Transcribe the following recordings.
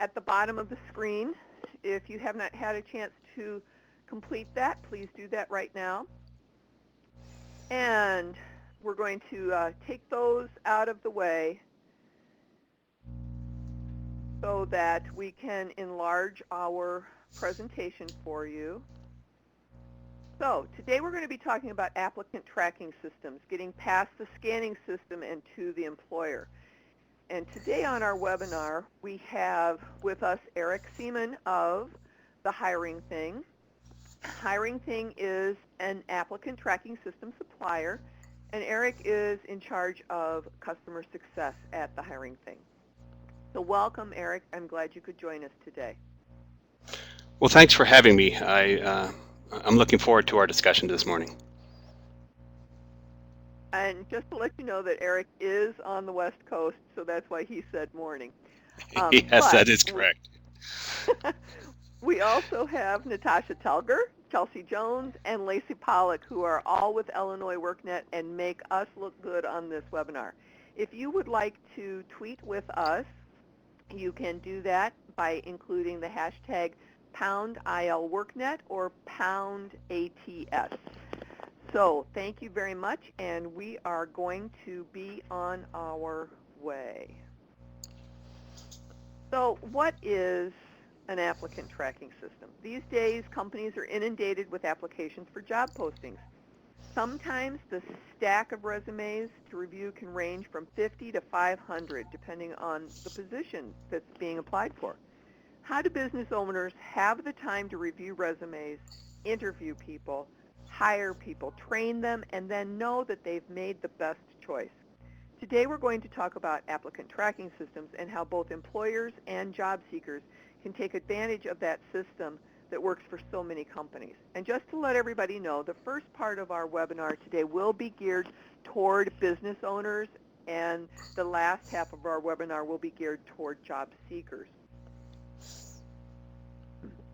at the bottom of the screen. If you have not had a chance to complete that, please do that right now. And we're going to take those out of the way so that we can enlarge our presentation for you. So today we're going to be talking about applicant tracking systems, getting past the scanning system and to the employer. And today on our webinar, we have with us Eric Seaman of the Hiring Thing. Hiring Thing is an applicant tracking system supplier, and Eric is in charge of customer success at the Hiring Thing. So welcome, Eric. I'm glad you could join us today. Well, thanks for having me. I'm looking forward to our discussion this morning. And just to let you know that Eric is on the West Coast, so that's why he said morning. Yes, that is correct. We also have Natasha Telger, Chelsea Jones, and Lacey Pollock, who are all with Illinois WorkNet and make us look good on this webinar. If you would like to tweet with us, you can do that by including the hashtag #ILWorkNet or #ATS. So thank you very much, and we are going to be on our way. So what is an applicant tracking system? These days, companies are inundated with applications for job postings. Sometimes the stack of resumes to review can range from 50 to 500, depending on the position that's being applied for. How do business owners have the time to review resumes, interview people, hire people, train them, and then know that they've made the best choice? Today we're going to talk about applicant tracking systems and how both employers and job seekers can take advantage of that system that works for so many companies. And just to let everybody know, the first part of our webinar today will be geared toward business owners, and the last half of our webinar will be geared toward job seekers.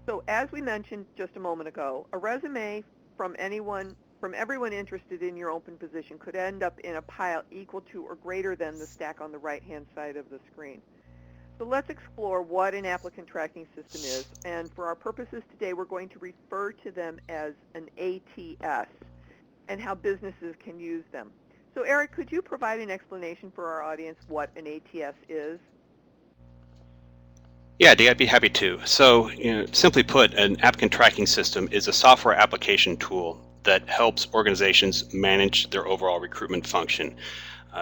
So as we mentioned just a moment ago, a resume from everyone interested in your open position could end up in a pile equal to or greater than the stack on the right-hand side of the screen. So let's explore what an applicant tracking system is, and for our purposes today, we're going to refer to them as an ATS and how businesses can use them. So Eric, could you provide an explanation for our audience what an ATS is? Yeah, Dee, I'd be happy to. So, simply put, an applicant tracking system is a software application tool that helps organizations manage their overall recruitment function.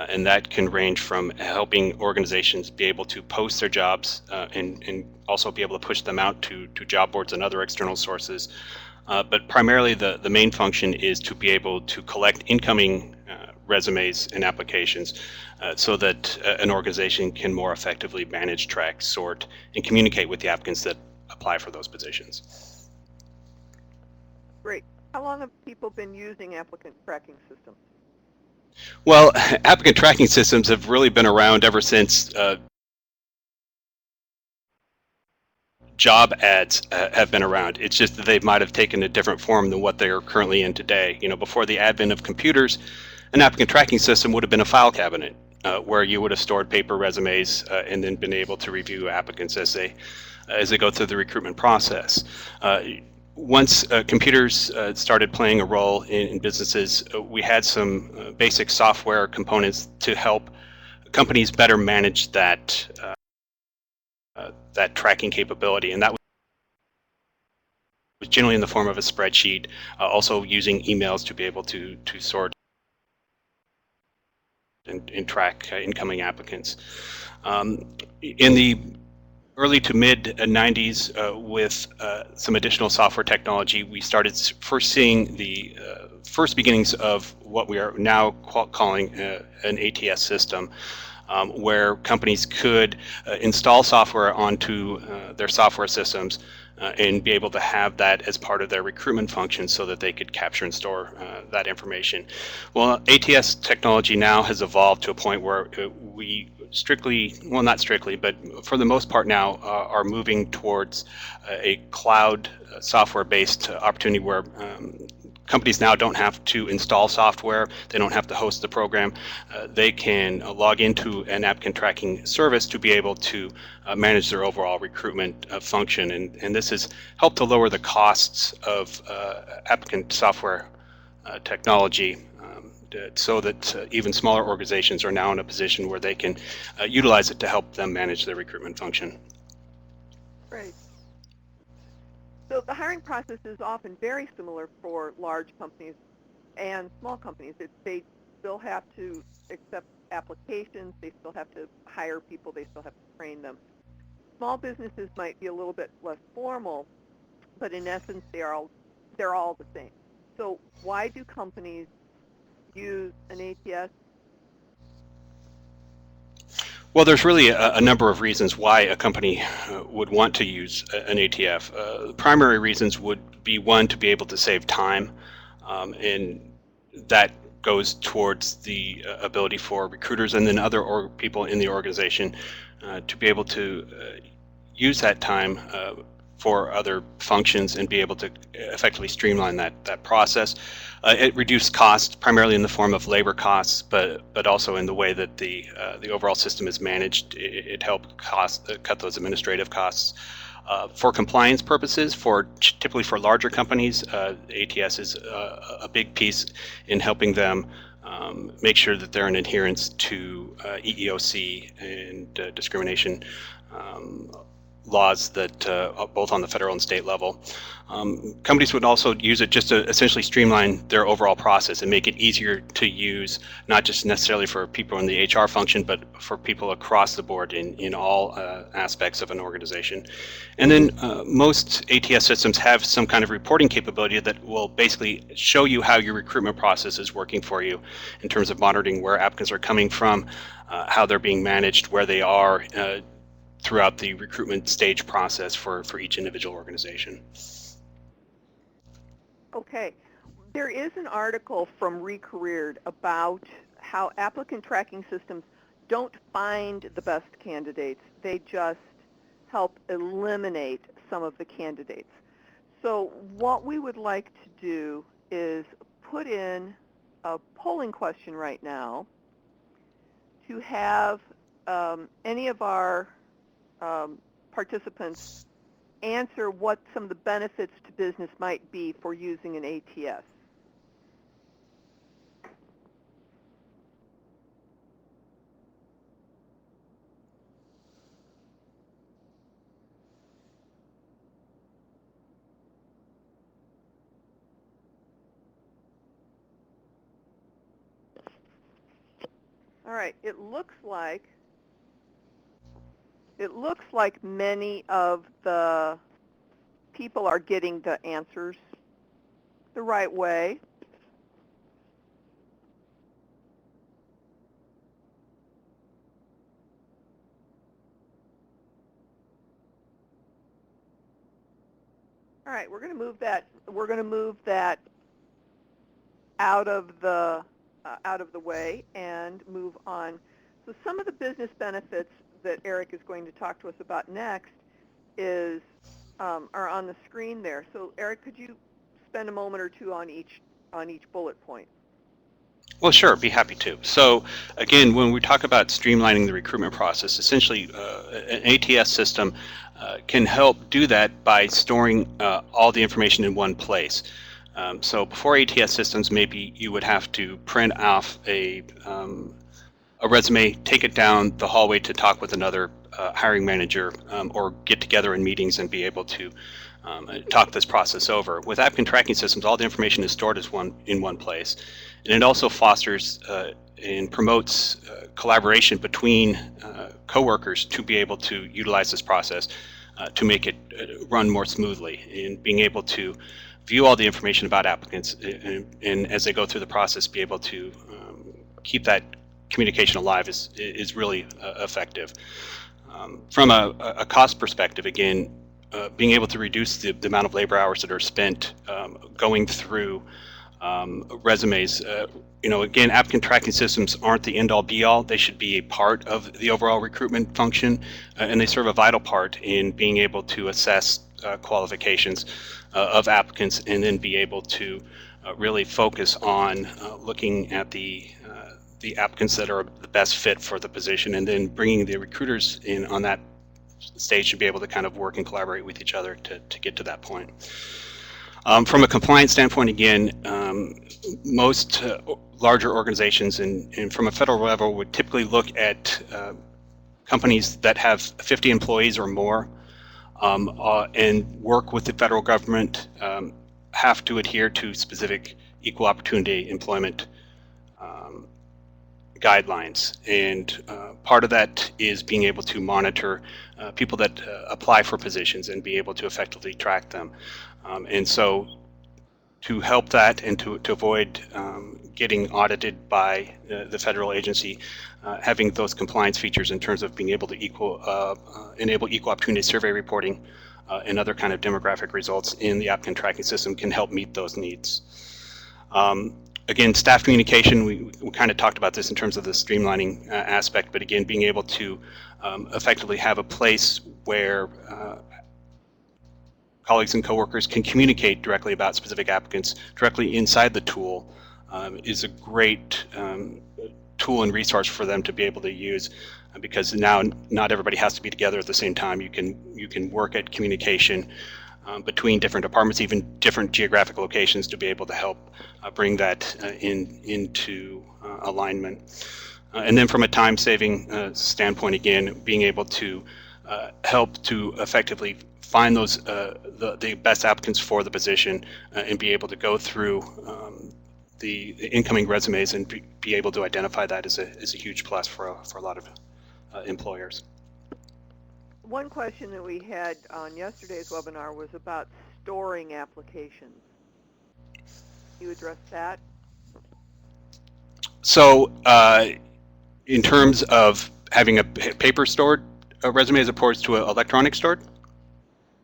And that can range from helping organizations be able to post their jobs and also be able to push them out to job boards and other external sources. But primarily the main function is to be able to collect incoming resumes and applications so that an organization can more effectively manage, track, sort, and communicate with the applicants that apply for those positions. Great. How long have people been using applicant tracking systems? Well, applicant tracking systems have really been around ever since job ads have been around. It's just that they might have taken a different form than what they are currently in today. Before the advent of computers, an applicant tracking system would have been a file cabinet where you would have stored paper resumes and then been able to review applicants as they go through the recruitment process. Once computers started playing a role in businesses, we had some basic software components to help companies better manage that tracking capability, and that was generally in the form of a spreadsheet, also using emails to be able to sort and track incoming applicants. In the early to mid 90s, with some additional software technology, we started first seeing the first beginnings of what we are now calling an ATS system, where companies could install software onto their software systems and be able to have that as part of their recruitment function so that they could capture and store that information. Well, ATS technology now has evolved to a point where we not strictly, but for the most part now are moving towards a cloud software-based opportunity where companies now don't have to install software. They don't have to host the program. They can log into an applicant tracking service to be able to manage their overall recruitment function. And this has helped to lower the costs of applicant software technology, so that even smaller organizations are now in a position where they can utilize it to help them manage their recruitment function. Great. So the hiring process is often very similar for large companies and small companies. They still have to accept applications, they still have to hire people, they still have to train them. Small businesses might be a little bit less formal, but in essence they're all the same. So why do companies use an ATS? Well, there's really a number of reasons why a company would want to use an ATF. The primary reasons would be, one, to be able to save time, and that goes towards the ability for recruiters and then other people in the organization to be able to use that time for other functions and be able to effectively streamline that process. It reduced costs primarily in the form of labor costs, but also in the way that the overall system is managed. It helped cut those administrative costs. For compliance purposes, typically for larger companies, ATS is a big piece in helping them make sure that they're in adherence to EEOC and discrimination laws that both on the federal and state level. Companies would also use it just to essentially streamline their overall process and make it easier to use, not just necessarily for people in the HR function, but for people across the board in all aspects of an organization. And then most ATS systems have some kind of reporting capability that will basically show you how your recruitment process is working for you in terms of monitoring where applicants are coming from, how they're being managed, where they are throughout the recruitment stage process for each individual organization. Okay. There is an article from ReCareered about how applicant tracking systems don't find the best candidates. They just help eliminate some of the candidates. So what we would like to do is put in a polling question right now to have any of our participants answer what some of the benefits to business might be for using an ATS. All right, it looks like many of the people are getting the answers the right way. All right, we're going to move that out of the way and move on. So some of the business benefits that Eric is going to talk to us about next are on the screen there. So Eric, could you spend a moment or two on each bullet point? Well, sure, be happy to. So again, when we talk about streamlining the recruitment process, essentially an ATS system can help do that by storing all the information in one place. So before ATS systems, maybe you would have to print off a resume, take it down the hallway to talk with another hiring manager, or get together in meetings and be able to talk this process over. With applicant tracking systems, all the information is stored in one place, and it also fosters and promotes collaboration between coworkers to be able to utilize this process to make it run more smoothly, and being able to view all the information about applicants and as they go through the process be able to keep that communication alive is really effective. From a cost perspective, again, being able to reduce the amount of labor hours that are spent going through resumes. Again, applicant tracking systems aren't the end-all be-all. They should be a part of the overall recruitment function, and they serve a vital part in being able to assess qualifications of applicants and then be able to really focus on looking at the applicants that are the best fit for the position, and then bringing the recruiters in on that stage to be able to kind of work and collaborate with each other to get to that point. From a compliance standpoint, again, most larger organizations and from a federal level would typically look at companies that have 50 employees or more and work with the federal government, have to adhere to specific equal opportunity employment guidelines. And part of that is being able to monitor people that apply for positions and be able to effectively track them. And so to help that and to avoid getting audited by the federal agency, having those compliance features in terms of being able to enable equal opportunity survey reporting and other kind of demographic results in the applicant tracking system can help meet those needs. Again, staff communication, we kind of talked about this in terms of the streamlining aspect, but again, being able to effectively have a place where colleagues and coworkers can communicate directly about specific applicants directly inside the tool is a great tool and resource for them to be able to use, because now not everybody has to be together at the same time. You can work at communication between different departments, even different geographic locations, to be able to help bring that into alignment. And then from a time-saving standpoint, again, being able to help to effectively find those the best applicants for the position and be able to go through the incoming resumes and be able to identify that is a huge plus for a lot of employers. One question that we had on yesterday's webinar was about storing applications. Can you address that? So in terms of having a paper stored resume as opposed to an electronic stored?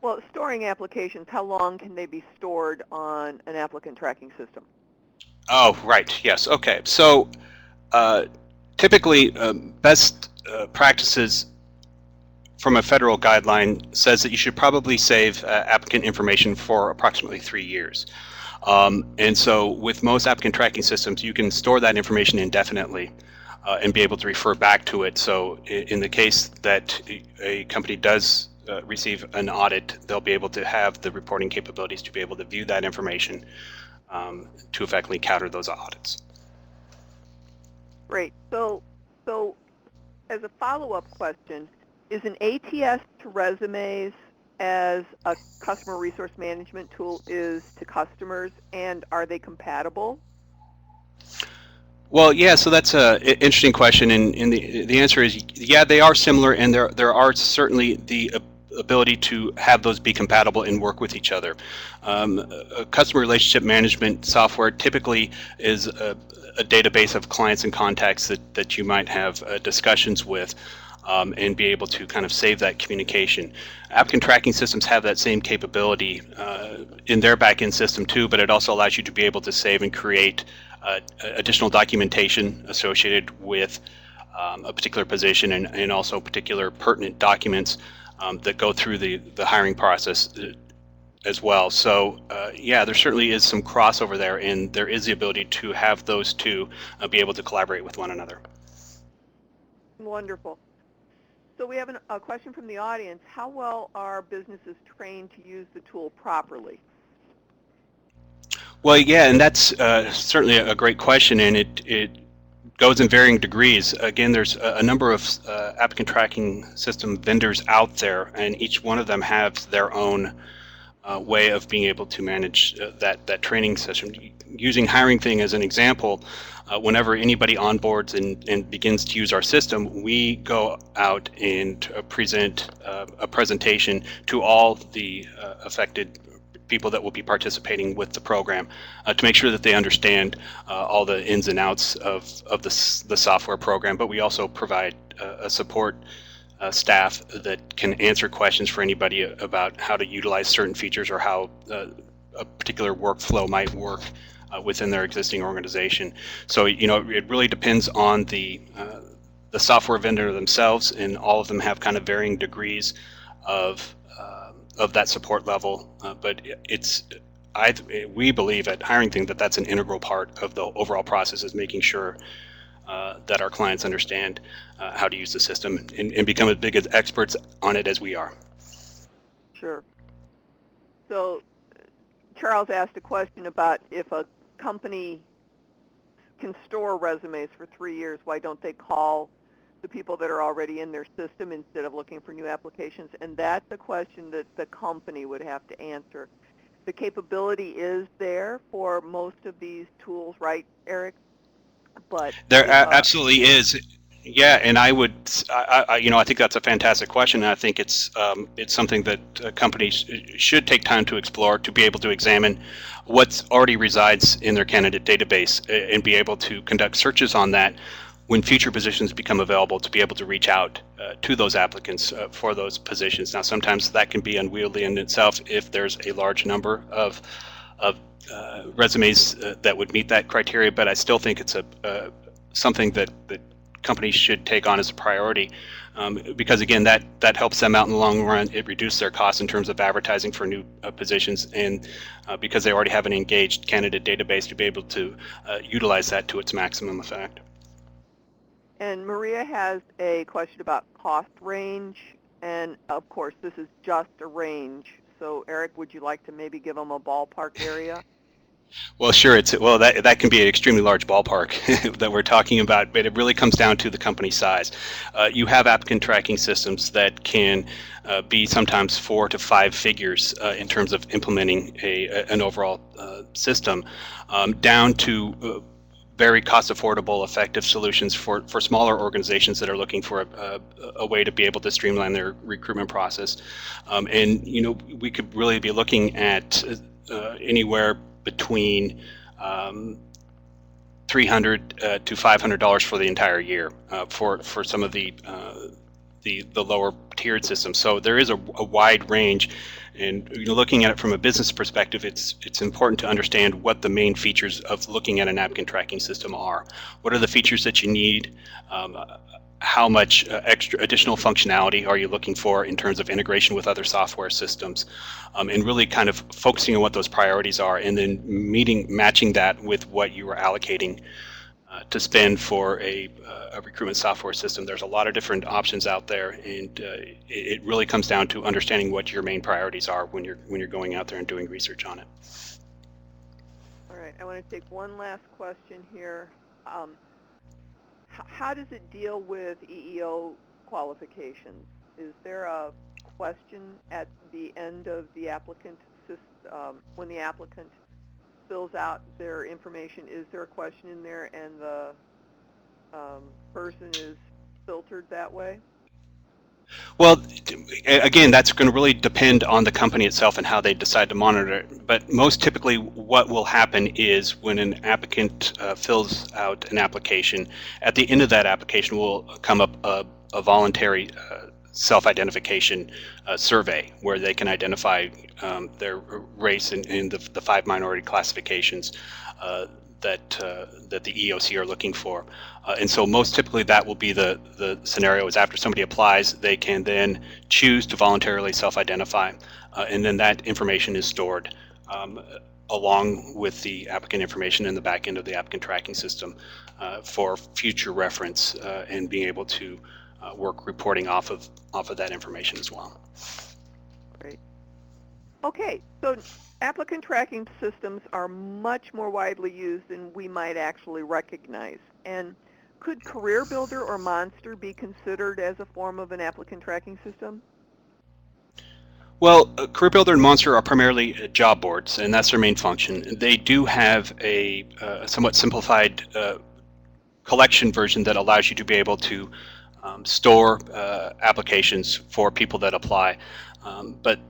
Well, storing applications, how long can they be stored on an applicant tracking system? Oh, right. Yes. Okay. So typically best practices from a federal guideline says that you should probably save applicant information for approximately 3 years. And so with most applicant tracking systems, you can store that information indefinitely and be able to refer back to it. So in the case that a company does receive an audit, they'll be able to have the reporting capabilities to be able to view that information to effectively counter those audits. Great. So as a follow-up question, is an ATS to resumes as a customer resource management tool is to customers, and are they compatible? Well, yeah, so that's an interesting question, and the answer is, yeah, they are similar, and there are certainly the ability to have those be compatible and work with each other. A customer relationship management software typically is a database of clients and contacts that you might have discussions with, and be able to kind of save that communication. Applicant tracking systems have that same capability in their back-end system too, but it also allows you to be able to save and create additional documentation associated with a particular position and also particular pertinent documents that go through the hiring process as well. So yeah, there certainly is some crossover there, and there is the ability to have those two be able to collaborate with one another. Wonderful. So we have a question from the audience. How well are businesses trained to use the tool properly? Well, yeah, and that's certainly a great question, and it goes in varying degrees. Again, there's a number of applicant tracking system vendors out there, and each one of them have their own way of being able to manage that training session. Using HiringThing as an example, whenever anybody onboards and begins to use our system, we go out and present a presentation to all the affected people that will be participating with the program to make sure that they understand all the ins and outs of the software program. But we also provide a support staff that can answer questions for anybody about how to utilize certain features or how a particular workflow might work within their existing organization. So it really depends on the software vendor themselves, and all of them have kind of varying degrees of that support level. But it's we believe at Hiring Thing that that's an integral part of the overall process, is making sure that our clients understand how to use the system and become as big as experts on it as we are. Sure. So Charles asked a question about if a company can store resumes for 3 years, why don't they call the people that are already in their system instead of looking for new applications? And that's a question that the company would have to answer. The capability is there for most of these tools, right, Eric? But There if, absolutely is. Yeah, and I think that's a fantastic question, and I think it's something that companies should take time to explore, to be able to examine what already resides in their candidate database and be able to conduct searches on that when future positions become available, to be able to reach out to those applicants for those positions. Now, sometimes that can be unwieldy in itself if there's a large number of resumes that would meet that criteria, but I still think it's something that companies should take on as a priority, because again, that helps them out in the long run. It reduces their costs in terms of advertising for new positions, and because they already have an engaged candidate database, to be able to utilize that to its maximum effect. and Maria has a question about cost range, and of course this is just a range. So Eric, would you like to maybe give them a ballpark area? Well, sure. That can be an extremely large ballpark that we're talking about, but it really comes down to the company size. You have applicant tracking systems that can be sometimes 4 to 5 figures in terms of implementing an overall system, down to very cost affordable, effective solutions for smaller organizations that are looking for a way to be able to streamline their recruitment process. And we could really be looking at anywhere between $300 to $500 for the entire year for some of the lower tiered systems. So there is a wide range, and looking at it from a business perspective, it's important to understand what the main features of looking at an applicant tracking system are. What are the features that you need? How much extra additional functionality are you looking for in terms of integration with other software systems, and really kind of focusing on what those priorities are, and then matching that with what you are allocating to spend for a recruitment software system. There's a lot of different options out there, and it really comes down to understanding what your main priorities are when you're going out there and doing research on it. All right, I want to take one last question here. How does it deal with EEO qualifications? Is there a question at the end of the applicant when the applicant fills out their information? Is there a question in there and the person is filtered that way? Well, again, that's going to really depend on the company itself and how they decide to monitor it. But most typically, what will happen is when an applicant fills out an application, at the end of that application will come up a voluntary self-identification survey where they can identify their race in the 5 minority classifications that the EOC are looking for. And so most typically that will be the scenario, is after somebody applies, they can then choose to voluntarily self-identify, and then that information is stored along with the applicant information in the back end of the applicant tracking system for future reference, and being able to work reporting off of that information as well. Great. Okay, so applicant tracking systems are much more widely used than we might actually recognize. And could Career Builder or Monster be considered as a form of an applicant tracking system? Well, Career Builder and Monster are primarily job boards, and that's their main function. They do have a somewhat simplified collection version that allows you to be able to store applications for people that apply. But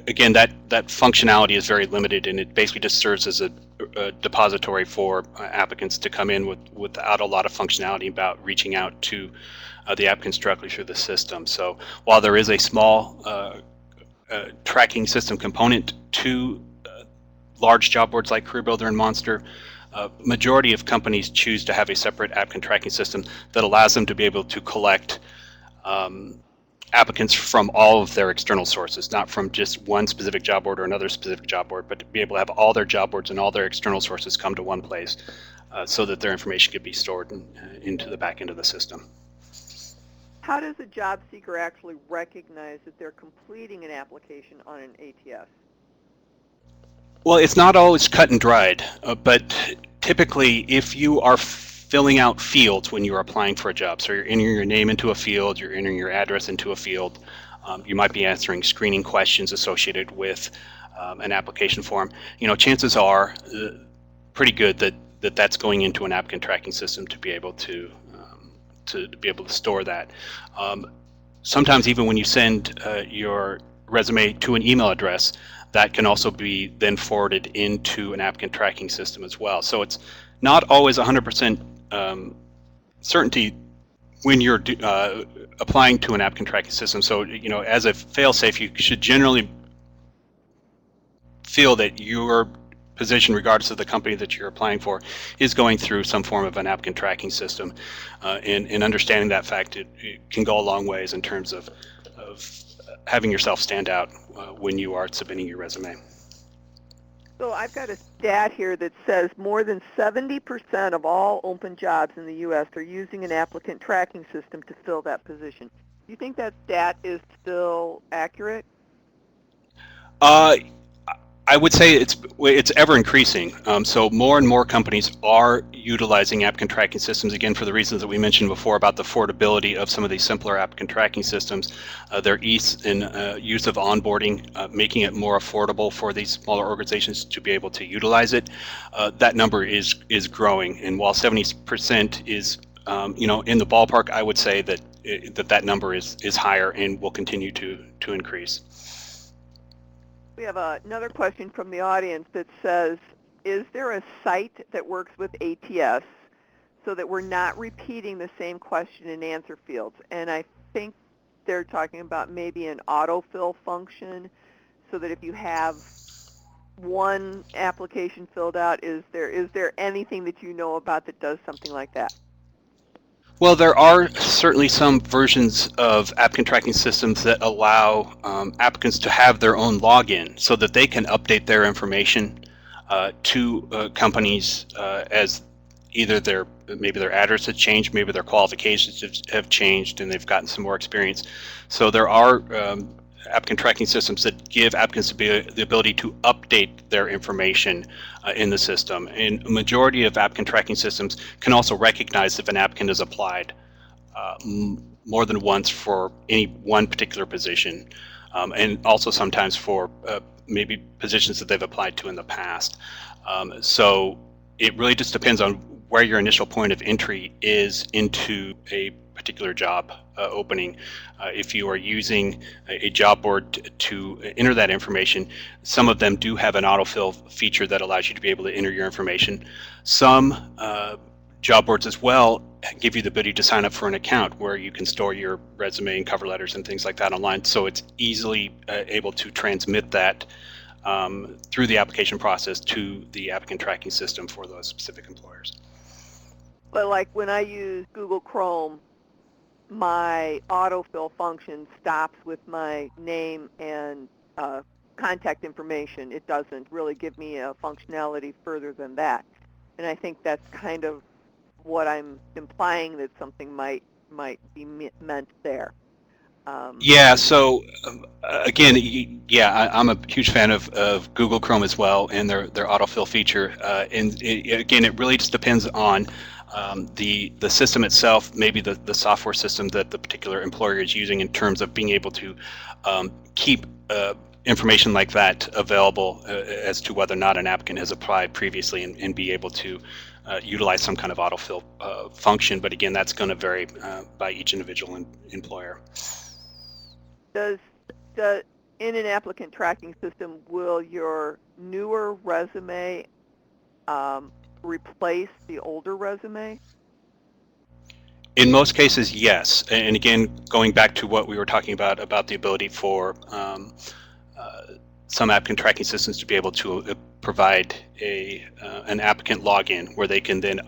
again, that functionality is very limited, and it basically just serves as a depository for applicants to come in without a lot of functionality about reaching out to the applicants directly through the system. So while there is a small tracking system component to large job boards like Career Builder and Monster, majority of companies choose to have a separate applicant tracking system that allows them to be able to collect applicants from all of their external sources, not from just one specific job board or another specific job board, but to be able to have all their job boards and all their external sources come to one place so that their information could be stored into the back end of the system. How does a job seeker actually recognize that they're completing an application on an ATS? Well, it's not always cut and dried, but typically if you are filling out fields when you're applying for a job, so you're entering your name into a field, you're entering your address into a field, you might be answering screening questions associated with an application form, chances are pretty good that that's going into an applicant tracking system to be able to store that. Sometimes even when you send your resume to an email address, that can also be then forwarded into an applicant tracking system as well. So it's not always 100% certainty when you're applying to an applicant tracking system. So, as a fail-safe, you should generally feel that your position, regardless of the company that you're applying for, is going through some form of an applicant tracking system. And understanding that fact, it can go a long ways in terms of having yourself stand out when you are submitting your resume. So I've got a stat here that says more than 70% of all open jobs in the U.S. are using an applicant tracking system to fill that position. Do you think that stat is still accurate? I would say it's ever increasing. So more and more companies are utilizing applicant tracking systems, again, for the reasons that we mentioned before about the affordability of some of these simpler applicant tracking systems, their ease in use of onboarding, making it more affordable for these smaller organizations to be able to utilize it. That number is growing, and while 70% is in the ballpark, I would say that that number is higher and will continue to increase. We have another question from the audience that says, is there a site that works with ATS so that we're not repeating the same question and answer fields? And I think they're talking about maybe an autofill function so that if you have one application filled out, is there anything that you know about that does something like that? Well, there are certainly some versions of applicant tracking systems that allow applicants to have their own login so that they can update their information to companies as either maybe their address has changed, maybe their qualifications have changed, and they've gotten some more experience. So there are applicant tracking systems that give applicants the ability to update their information in the system. And a majority of applicant tracking systems can also recognize if an applicant has applied more than once for any one particular position, and also sometimes for maybe positions that they've applied to in the past. So it really just depends on where your initial point of entry is into a particular job opening. If you are using a job board to enter that information, some of them do have an autofill feature that allows you to be able to enter your information. Some job boards as well give you the ability to sign up for an account where you can store your resume and cover letters and things like that online, so it's easily able to transmit that through the application process to the applicant tracking system for those specific employers. But like when I use Google Chrome, my autofill function stops with my name and contact information. It doesn't really give me a functionality further than that. And I think that's kind of what I'm implying, that something might be meant there. Yeah, so again, I'm a huge fan of Google Chrome as well and their autofill feature. And again, it really just depends on the system itself, maybe the software system that the particular employer is using in terms of being able to keep information like that available as to whether or not an applicant has applied previously and be able to utilize some kind of autofill function. But again, that's going to vary by each individual employer. In an applicant tracking system, will your newer resume replace the older resume? In most cases, yes. And again, going back to what we were talking about the ability for some applicant tracking systems to be able to provide an applicant login where they can then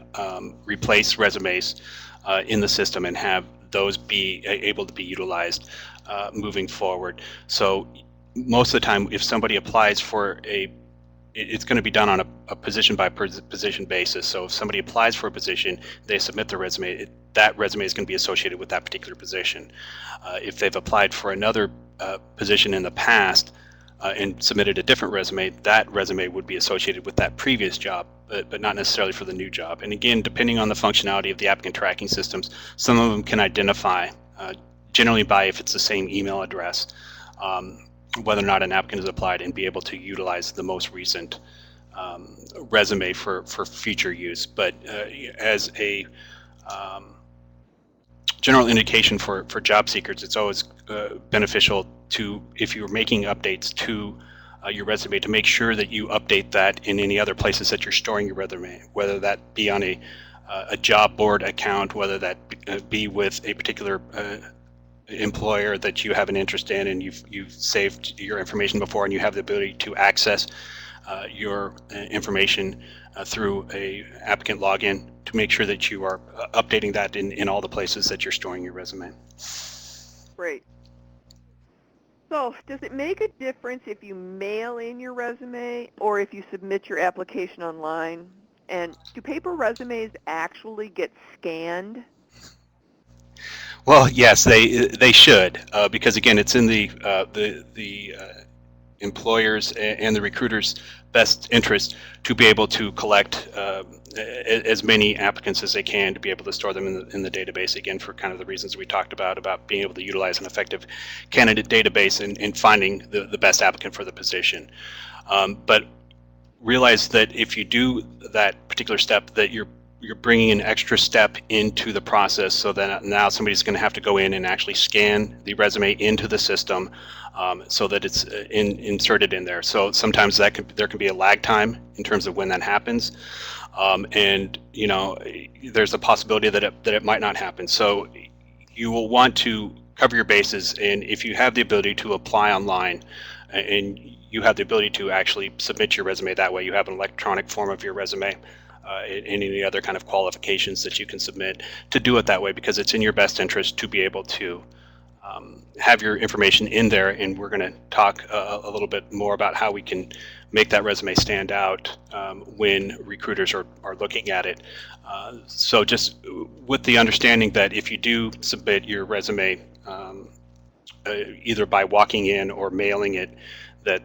replace resumes in the system and have those be able to be utilized. moving forward. So most of the time, if somebody applies for it's going to be done on a position by position basis. So if somebody applies for a position, they submit their resume, that resume is going to be associated with that particular position. If they've applied for another position in the past and submitted a different resume, that resume would be associated with that previous job, but not necessarily for the new job. And again, depending on the functionality of the applicant tracking systems, some of them can identify, generally by if it's the same email address, whether or not an applicant has applied, and be able to utilize the most recent resume for future use. But as a general indication for job seekers, it's always beneficial to, if you're making updates to your resume, to make sure that you update that in any other places that you're storing your resume, whether that be on a job board account, whether that be with a particular employer that you have an interest in, and you've saved your information before, and you have the ability to access your information through a applicant login, to make sure that you are updating that in all the places that you're storing your resume. Great. So does it make a difference if you mail in your resume or if you submit your application online? And do paper resumes actually get scanned? Well, yes, they should, because again, it's in the employers and the recruiters' best interest to be able to collect as many applicants as they can, to be able to store them in the database, again, for kind of the reasons we talked about being able to utilize an effective candidate database and finding the best applicant for the position. But realize that if you do that particular step, that you're bringing an extra step into the process, so that now somebody's going to have to go in and actually scan the resume into the system, so that it's inserted in there. So sometimes there can be a lag time in terms of when that happens, and there's a possibility that it might not happen. So you will want to cover your bases, and if you have the ability to apply online, and you have the ability to actually submit your resume that way, you have an electronic form of your resume, and any other kind of qualifications that you can submit, to do it that way, because it's in your best interest to be able to have your information in there. And we're going to talk a little bit more about how we can make that resume stand out when recruiters are looking at it. So just with the understanding that if you do submit your resume either by walking in or mailing it, that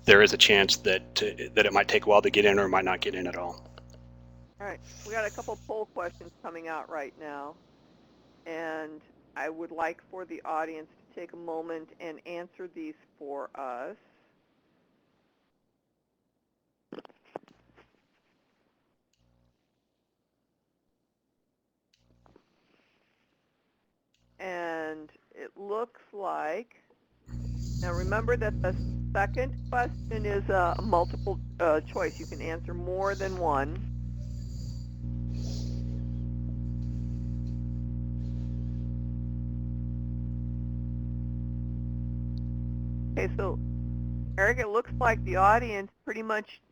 there is a chance that it might take a while to get in, or it might not get in at all. All right, we got a couple poll questions coming out right now, and I would like for the audience to take a moment and answer these for us. And it looks like, now remember that the second question is a multiple choice. You can answer more than one. Okay, so Eric, it looks like the audience pretty much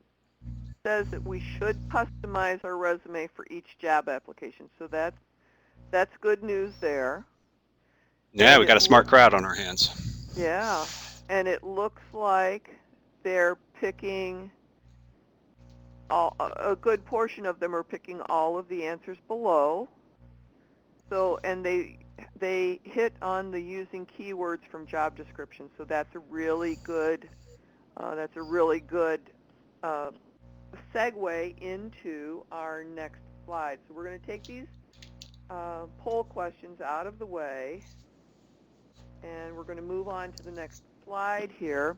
says that we should customize our resume for each job application. So that's good news there. Yeah, and we got a smart crowd on our hands. Yeah, and it looks like they're picking a good portion of them are picking all of the answers below. So, and they hit on the using keywords from job description. So that's a really good segue into our next slide. So we're going to take these poll questions out of the way, and we're going to move on to the next slide here.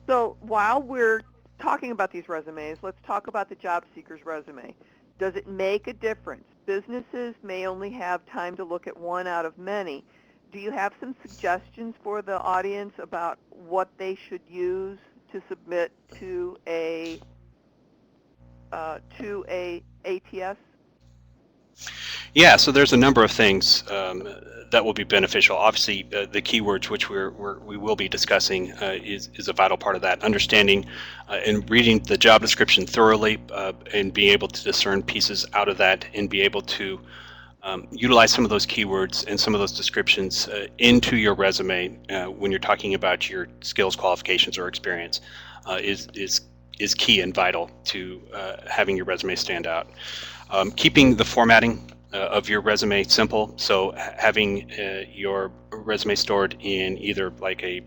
So while we're talking about these resumes, let's talk about the job seeker's resume. Does it make a difference? Businesses may only have time to look at one out of many. Do you have some suggestions for the audience about what they should use to submit to a ATS? Yeah, so there's a number of things that will be beneficial. Obviously, the keywords, which we will be discussing, is a vital part of that. Understanding and reading the job description thoroughly, and being able to discern pieces out of that, and be able to utilize some of those keywords and some of those descriptions into your resume when you're talking about your skills, qualifications, or experience is key and vital to having your resume stand out. Keeping the formatting of your resume simple, so having your resume stored in either like a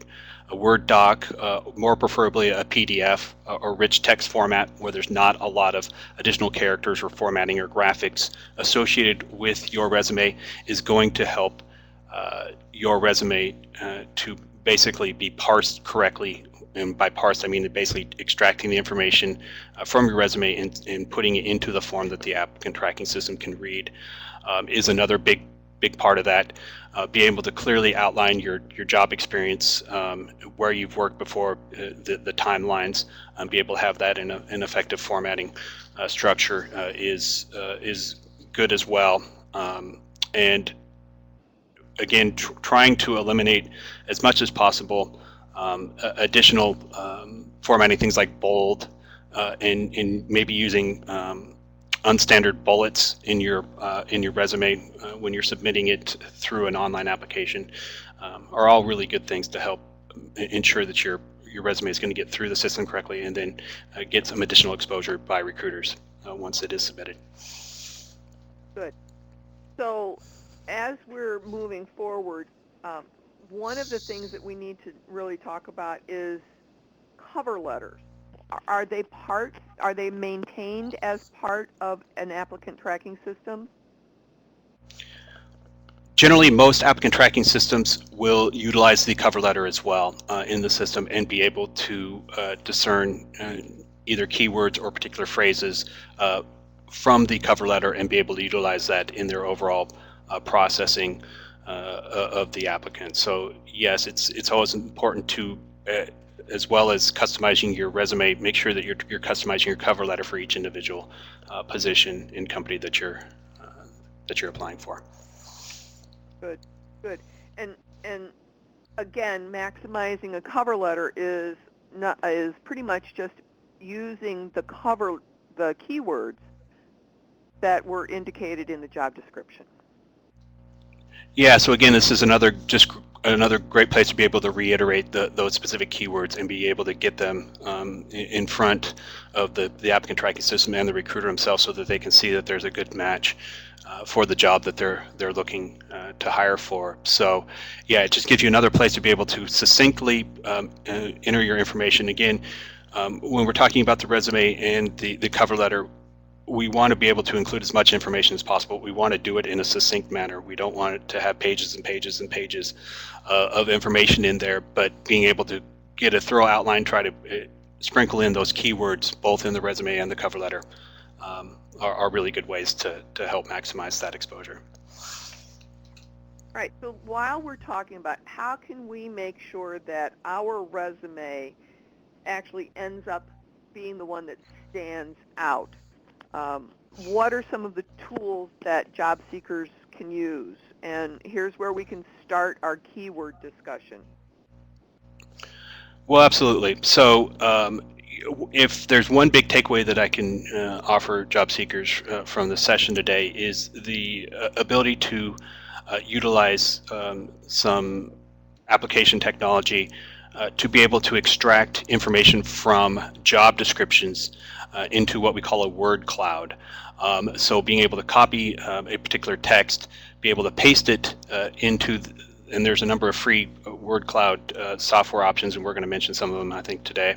Word doc, more preferably a PDF or rich text format where there's not a lot of additional characters or formatting or graphics associated with your resume is going to help your resume to basically be parsed correctly. And by parsed, I mean basically extracting the information from your resume and putting it into the form that the applicant tracking system can read is another big part of that. Be able to clearly outline your job experience, where you've worked before, the timelines, be able to have that in an effective formatting structure is good as well. And again, trying to eliminate as much as possible additional formatting, things like bold, and maybe using unstandard bullets in your resume when you're submitting it through an online application are all really good things to help ensure that your resume is going to get through the system correctly and then get some additional exposure by recruiters once it is submitted. Good. So as we're moving forward, one of the things that we need to really talk about is cover letters. Are they maintained as part of an applicant tracking system? Generally, most applicant tracking systems will utilize the cover letter as well in the system and be able to discern either keywords or particular phrases from the cover letter and be able to utilize that in their overall processing of the applicant. So yes, it's always important to, as well as customizing your resume, make sure that you're customizing your cover letter for each individual position and company that you're applying for. Good. And again, maximizing a cover letter is pretty much just using the keywords that were indicated in the job description. Yeah, so again, this is another great place to be able to reiterate those specific keywords and be able to get them in front of the applicant tracking system and the recruiter himself so that they can see that there's a good match for the job that they're looking to hire for. So yeah, it just gives you another place to be able to succinctly enter your information. Again, when we're talking about the resume and the cover letter, we want to be able to include as much information as possible. We want to do it in a succinct manner. We don't want it to have pages and pages and pages of information in there, but being able to get a thorough outline, try to sprinkle in those keywords both in the resume and the cover letter are really good ways to help maximize that exposure. All right, so while we're talking about how can we make sure that our resume actually ends up being the one that stands out, what are some of the tools that job seekers can use? And here's where we can start our keyword discussion. Well, absolutely. So if there's one big takeaway that I can offer job seekers from the session today is the ability to utilize some application technology to be able to extract information from job descriptions into what we call a word cloud. So being able to copy a particular text, be able to paste it into and there's a number of free word cloud software options, and we're going to mention some of them, I think, today,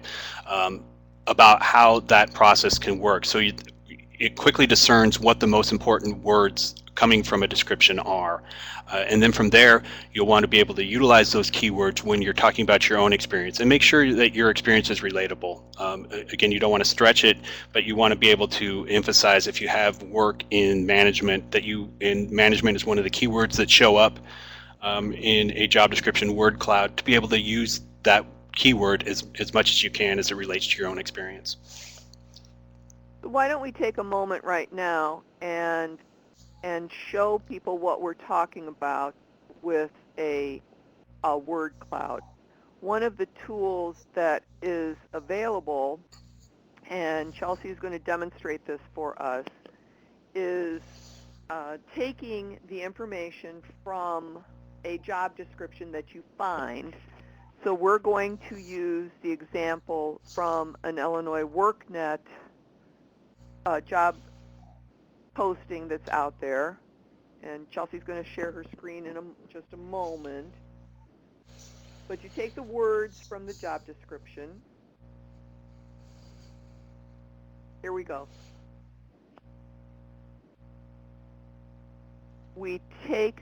about how that process can work. So it quickly discerns what the most important words coming from a description are. And then from there, you'll want to be able to utilize those keywords when you're talking about your own experience and make sure that your experience is relatable. Again, you don't want to stretch it, but you want to be able to emphasize if you have work in management, that management is one of the keywords that show up in a job description word cloud, to be able to use that keyword as much as you can as it relates to your own experience. Why don't we take a moment right now and show people what we're talking about with a word cloud. One of the tools that is available, and Chelsea is going to demonstrate this for us, is taking the information from a job description that you find. So we're going to use the example from an Illinois workNet job posting that's out there. And Chelsea's going to share her screen in just a moment. But you take the words from the job description. Here we go. We take,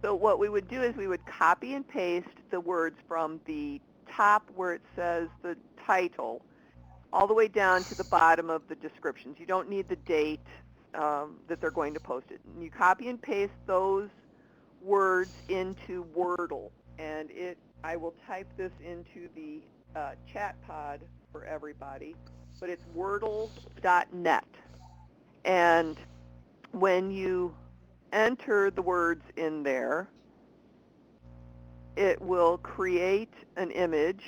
so what we would do is we would copy and paste the words from the top where it says the title all the way down to the bottom of the descriptions. You don't need the date that they're going to post it. And you copy and paste those words into Wordle, and I will type this into the chat pod for everybody, but it's wordle.net. And when you enter the words in there, it will create an image.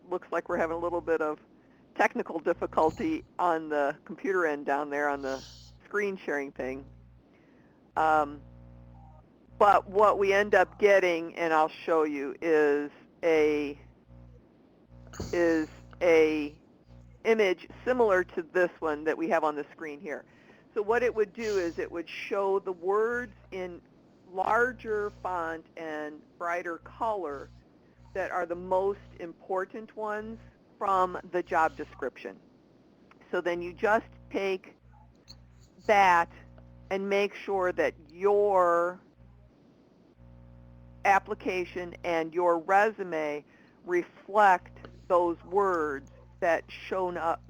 Looks like we're having a little bit of technical difficulty on the computer end down there on the screen sharing thing. But what we end up getting, and I'll show you, is a image similar to this one that we have on the screen here. So what it would do is it would show the words in larger font and brighter color that are the most important ones from the job description. So then you just take that and make sure that your application and your resume reflect those words that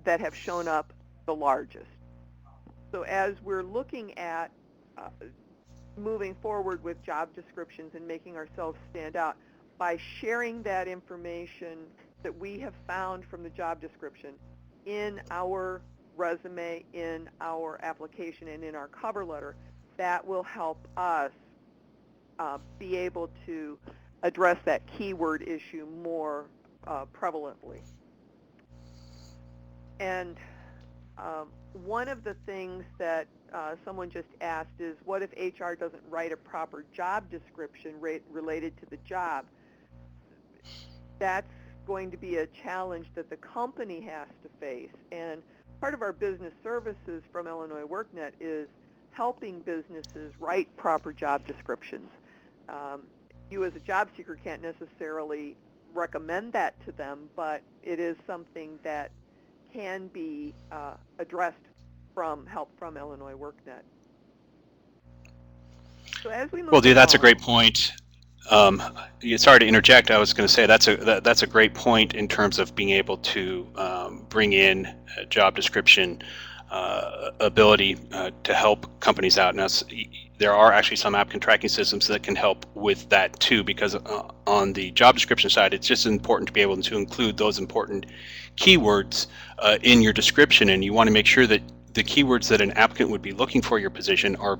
have shown up the largest. So as we're looking at moving forward with job descriptions and making ourselves stand out, by sharing that information that we have found from the job description in our resume, in our application, and in our cover letter, that will help us be able to address that keyword issue more prevalently. And one of the things that someone just asked is, what if HR doesn't write a proper job description related to the job? That's going to be a challenge that the company has to face. And part of our business services from Illinois workNet is helping businesses write proper job descriptions. You as a job seeker can't necessarily recommend that to them, but it is something that can be addressed from help from Illinois workNet. So as we move Well, dude, that's a along, great point. Sorry to interject. I was going to say that's a great point in terms of being able to bring in a job description ability to help companies out. Now, there are actually some applicant tracking systems that can help with that too, because on the job description side, it's just important to be able to include those important keywords in your description, and you want to make sure that the keywords that an applicant would be looking for your position are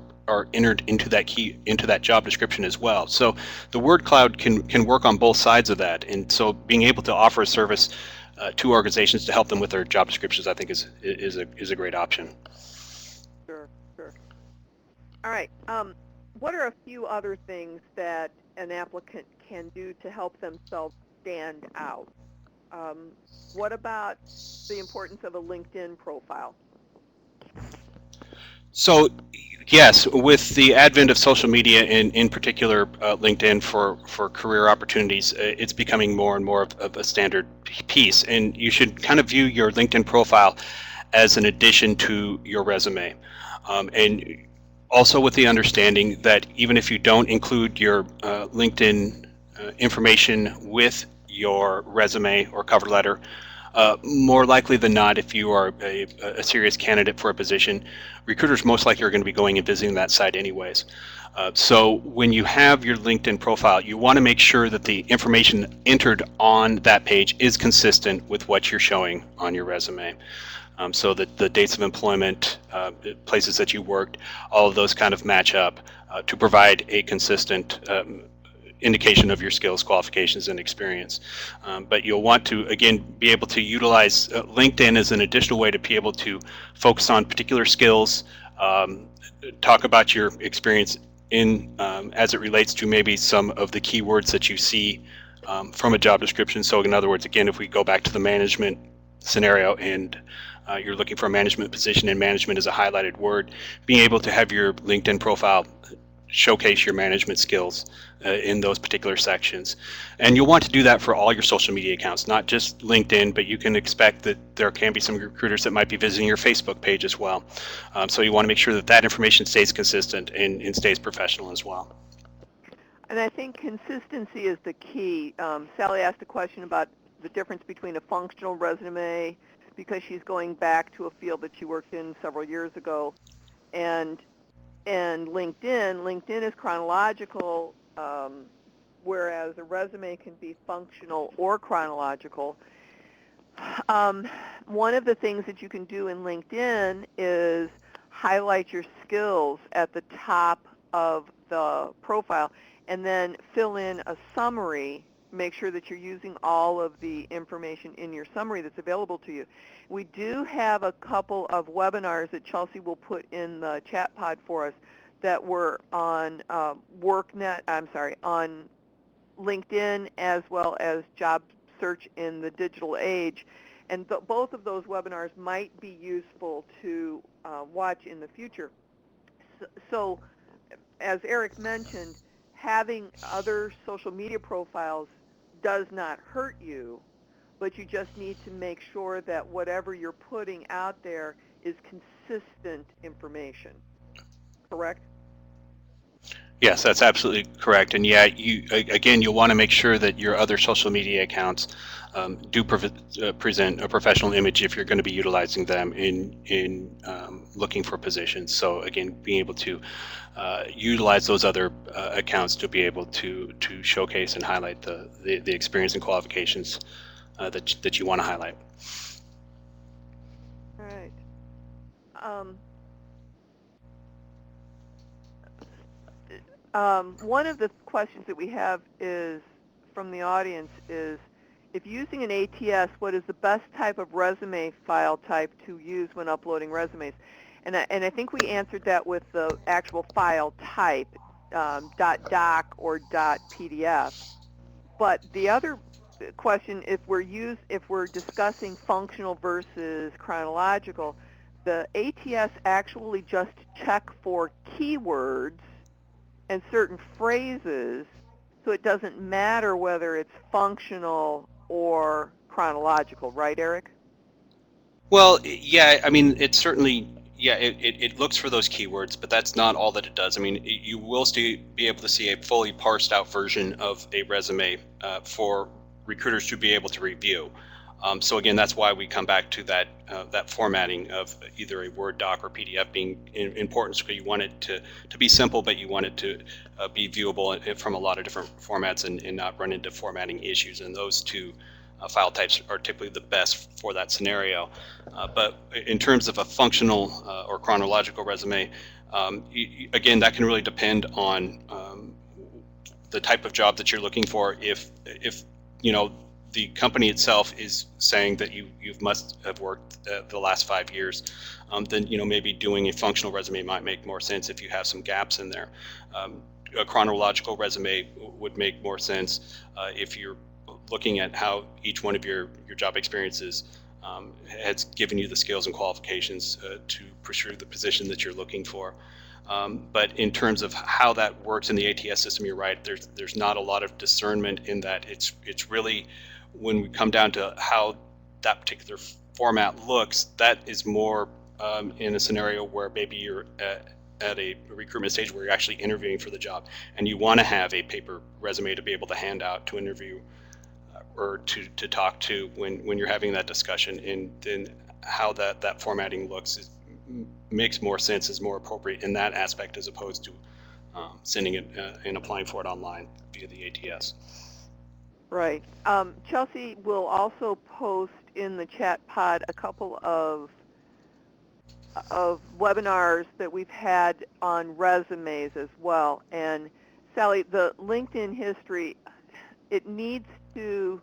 entered into that job description as well. So the word cloud can work on both sides of that, and so being able to offer a service to organizations to help them with their job descriptions, I think is a great option. Sure. All right. What are a few other things that an applicant can do to help themselves stand out? What about the importance of a LinkedIn profile? So, yes, with the advent of social media, in particular LinkedIn for career opportunities, it's becoming more and more of a standard piece. And you should kind of view your LinkedIn profile as an addition to your resume. And also with the understanding that even if you don't include your LinkedIn information with your resume or cover letter, more likely than not, if you are a serious candidate for a position, recruiters most likely are going to be going and visiting that site anyways. So when you have your LinkedIn profile, you want to make sure that the information entered on that page is consistent with what you're showing on your resume. So that the dates of employment, places that you worked, all of those kind of match up to provide a consistent indication of your skills, qualifications, and experience. But you'll want to, again, be able to utilize LinkedIn as an additional way to be able to focus on particular skills, talk about your experience in as it relates to maybe some of the keywords that you see from a job description. So in other words, again, if we go back to the management scenario and you're looking for a management position and management is a highlighted word, being able to have your LinkedIn profile showcase your management skills in those particular sections. And you'll want to do that for all your social media accounts, not just LinkedIn, but you can expect that there can be some recruiters that might be visiting your Facebook page as well. So you want to make sure that that information stays consistent and stays professional as well. And I think consistency is the key. Sally asked a question about the difference between a functional resume, because she's going back to a field that she worked in several years ago, and LinkedIn. LinkedIn is chronological, whereas a resume can be functional or chronological. One of the things that you can do in LinkedIn is highlight your skills at the top of the profile and then fill in a summary. Make sure that you're using all of the information in your summary that's available to you. We do have a couple of webinars that Chelsea will put in the chat pod for us that were on workNet, on LinkedIn as well as job search in the digital age. And both of those webinars might be useful to watch in the future. So as Eric mentioned, having other social media profiles does not hurt you, but you just need to make sure that whatever you're putting out there is consistent information. Correct? Yes, that's absolutely correct. And yeah, you'll want to make sure that your other social media accounts do present a professional image if you're going to be utilizing them in looking for positions. So again, being able to utilize those other accounts to be able to showcase and highlight the experience and qualifications that you want to highlight. All right. One of the questions that we have is from the audience is, if using an ATS, what is the best type of resume file type to use when uploading resumes? And I think we answered that with the actual file type, .doc or .pdf. But the other question, if we're discussing functional versus chronological, the ATS actually just check for keywords and certain phrases, so it doesn't matter whether it's functional or chronological, right, Eric? Well, yeah, I mean, it certainly, yeah, it looks for those keywords, but that's not all that it does. I mean, you will still be able to see a fully parsed out version of a resume for recruiters to be able to review. So again, that's why we come back to that formatting of either a Word doc or PDF being important. So you want it to be simple, but you want it to be viewable from a lot of different formats and not run into formatting issues. And those two file types are typically the best for that scenario. But in terms of a functional or chronological resume, again, that can really depend on the type of job that you're looking for. If you know, the company itself is saying that you must have worked the last 5 years, then maybe doing a functional resume might make more sense if you have some gaps in there. A chronological resume would make more sense if you're looking at how each one of your job experiences has given you the skills and qualifications to pursue the position that you're looking for. But in terms of how that works in the ATS system, you're right. There's not a lot of discernment in that. It's really, when we come down to how that particular format looks, that is more in a scenario where maybe you're at a recruitment stage where you're actually interviewing for the job, and you want to have a paper resume to be able to hand out to interview or to talk to when you're having that discussion. And then how that formatting looks makes more sense, is more appropriate in that aspect, as opposed to sending it and applying for it online via the ATS. Right. Chelsea will also post in the chat pod a couple of webinars that we've had on resumes as well. And Sally, the LinkedIn history, it needs to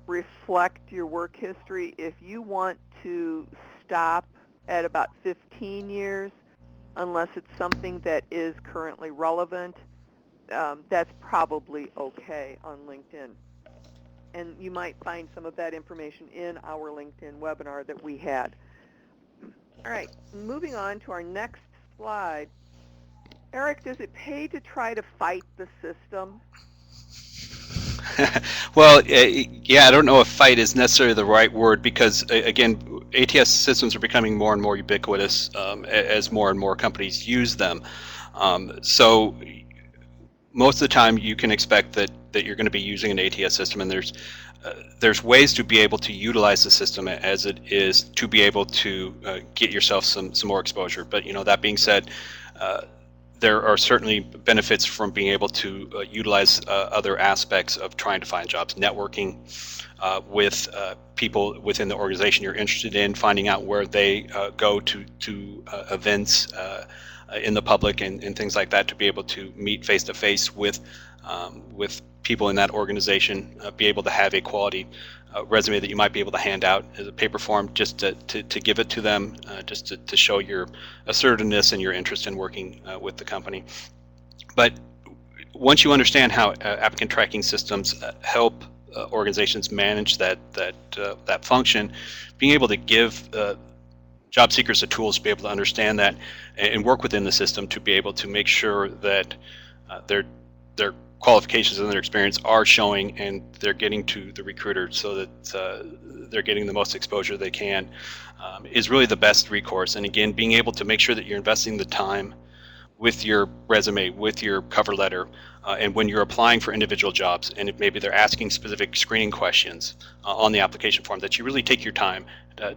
reflect your work history. If you want to stop at about 15 years, unless it's something that is currently relevant, that's probably okay on LinkedIn. And you might find some of that information in our LinkedIn webinar that we had. All right, moving on to our next slide. Eric, does it pay to try to fight the system? Well, yeah, I don't know if fight is necessarily the right word because, again, ATS systems are becoming more and more ubiquitous as more and more companies use them. So most of the time you can expect that you're going to be using an ATS system, and there's ways to be able to utilize the system as it is to be able to get yourself some more exposure. But that being said, there are certainly benefits from being able to utilize other aspects of trying to find jobs, networking with people within the organization you're interested in, finding out where they go to events in the public and things like that, to be able to meet face to face with people in that organization, be able to have a quality resume that you might be able to hand out as a paper form, just to give it to them, just to show your assertiveness and your interest in working with the company. But once you understand how applicant tracking systems help organizations manage that function, being able to give job seekers the tools to be able to understand that and work within the system to be able to make sure that their qualifications and their experience are showing and they're getting to the recruiter so that they're getting the most exposure they can is really the best recourse. And again, being able to make sure that you're investing the time with your resume, with your cover letter, and when you're applying for individual jobs, and if maybe they're asking specific screening questions on the application form, that you really take your time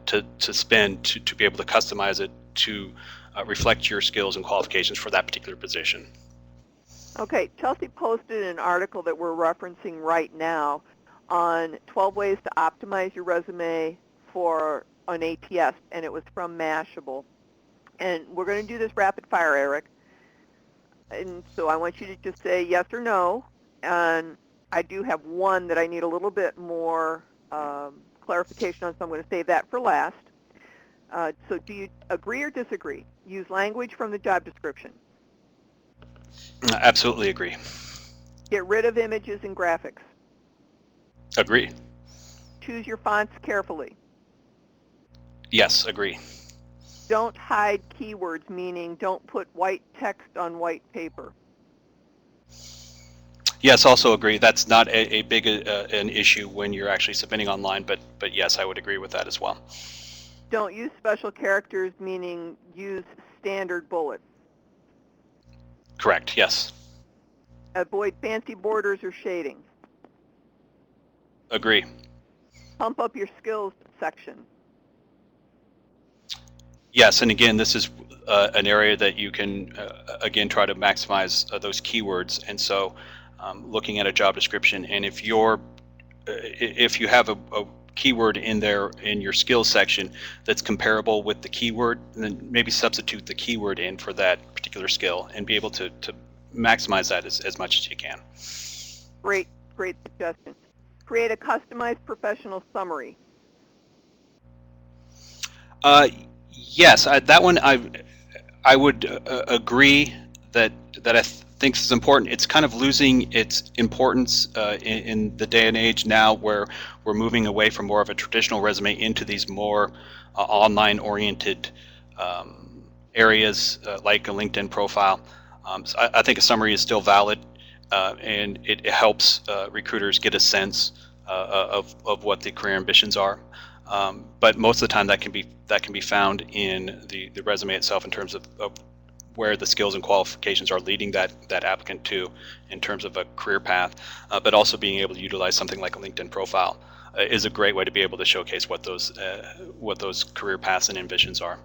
to spend to be able to customize it to reflect your skills and qualifications for that particular position. Okay, Chelsea posted an article that we're referencing right now on 12 ways to optimize your resume for an ATS, and it was from Mashable. And we're going to do this rapid fire, Eric. And so I want you to just say yes or no. And I do have one that I need a little bit more clarification on, so I'm going to save that for last. So do you agree or disagree? Use language from the job description. Absolutely agree. Get rid of images and graphics. Agree. Choose your fonts carefully. Yes, agree. Don't hide keywords, meaning don't put white text on white paper. Yes, also agree. That's not a big an issue when you're actually submitting online, but yes, I would agree with that as well. Don't use special characters, meaning use standard bullets. Correct, yes. Avoid fancy borders or shading. Agree. Pump up your skills section. Yes, and again, this is an area that you can, again, try to maximize those keywords. And so looking at a job description, and if you have a keyword in there in your skills section that's comparable with the keyword, then maybe substitute the keyword in for that particular skill and be able to maximize that as much as you can. Great suggestion. Create a customized professional summary. Yes, that one I would agree that I think is important. It's kind of losing its importance in the day and age now, where we're moving away from more of a traditional resume into these more online-oriented areas like a LinkedIn profile. So I think a summary is still valid, and it helps recruiters get a sense of what the career ambitions are. But most of the time that can be found in the resume itself, in terms of where the skills and qualifications are leading that applicant to in terms of a career path, but also being able to utilize something like a LinkedIn profile is a great way to be able to showcase what those career paths and ambitions are.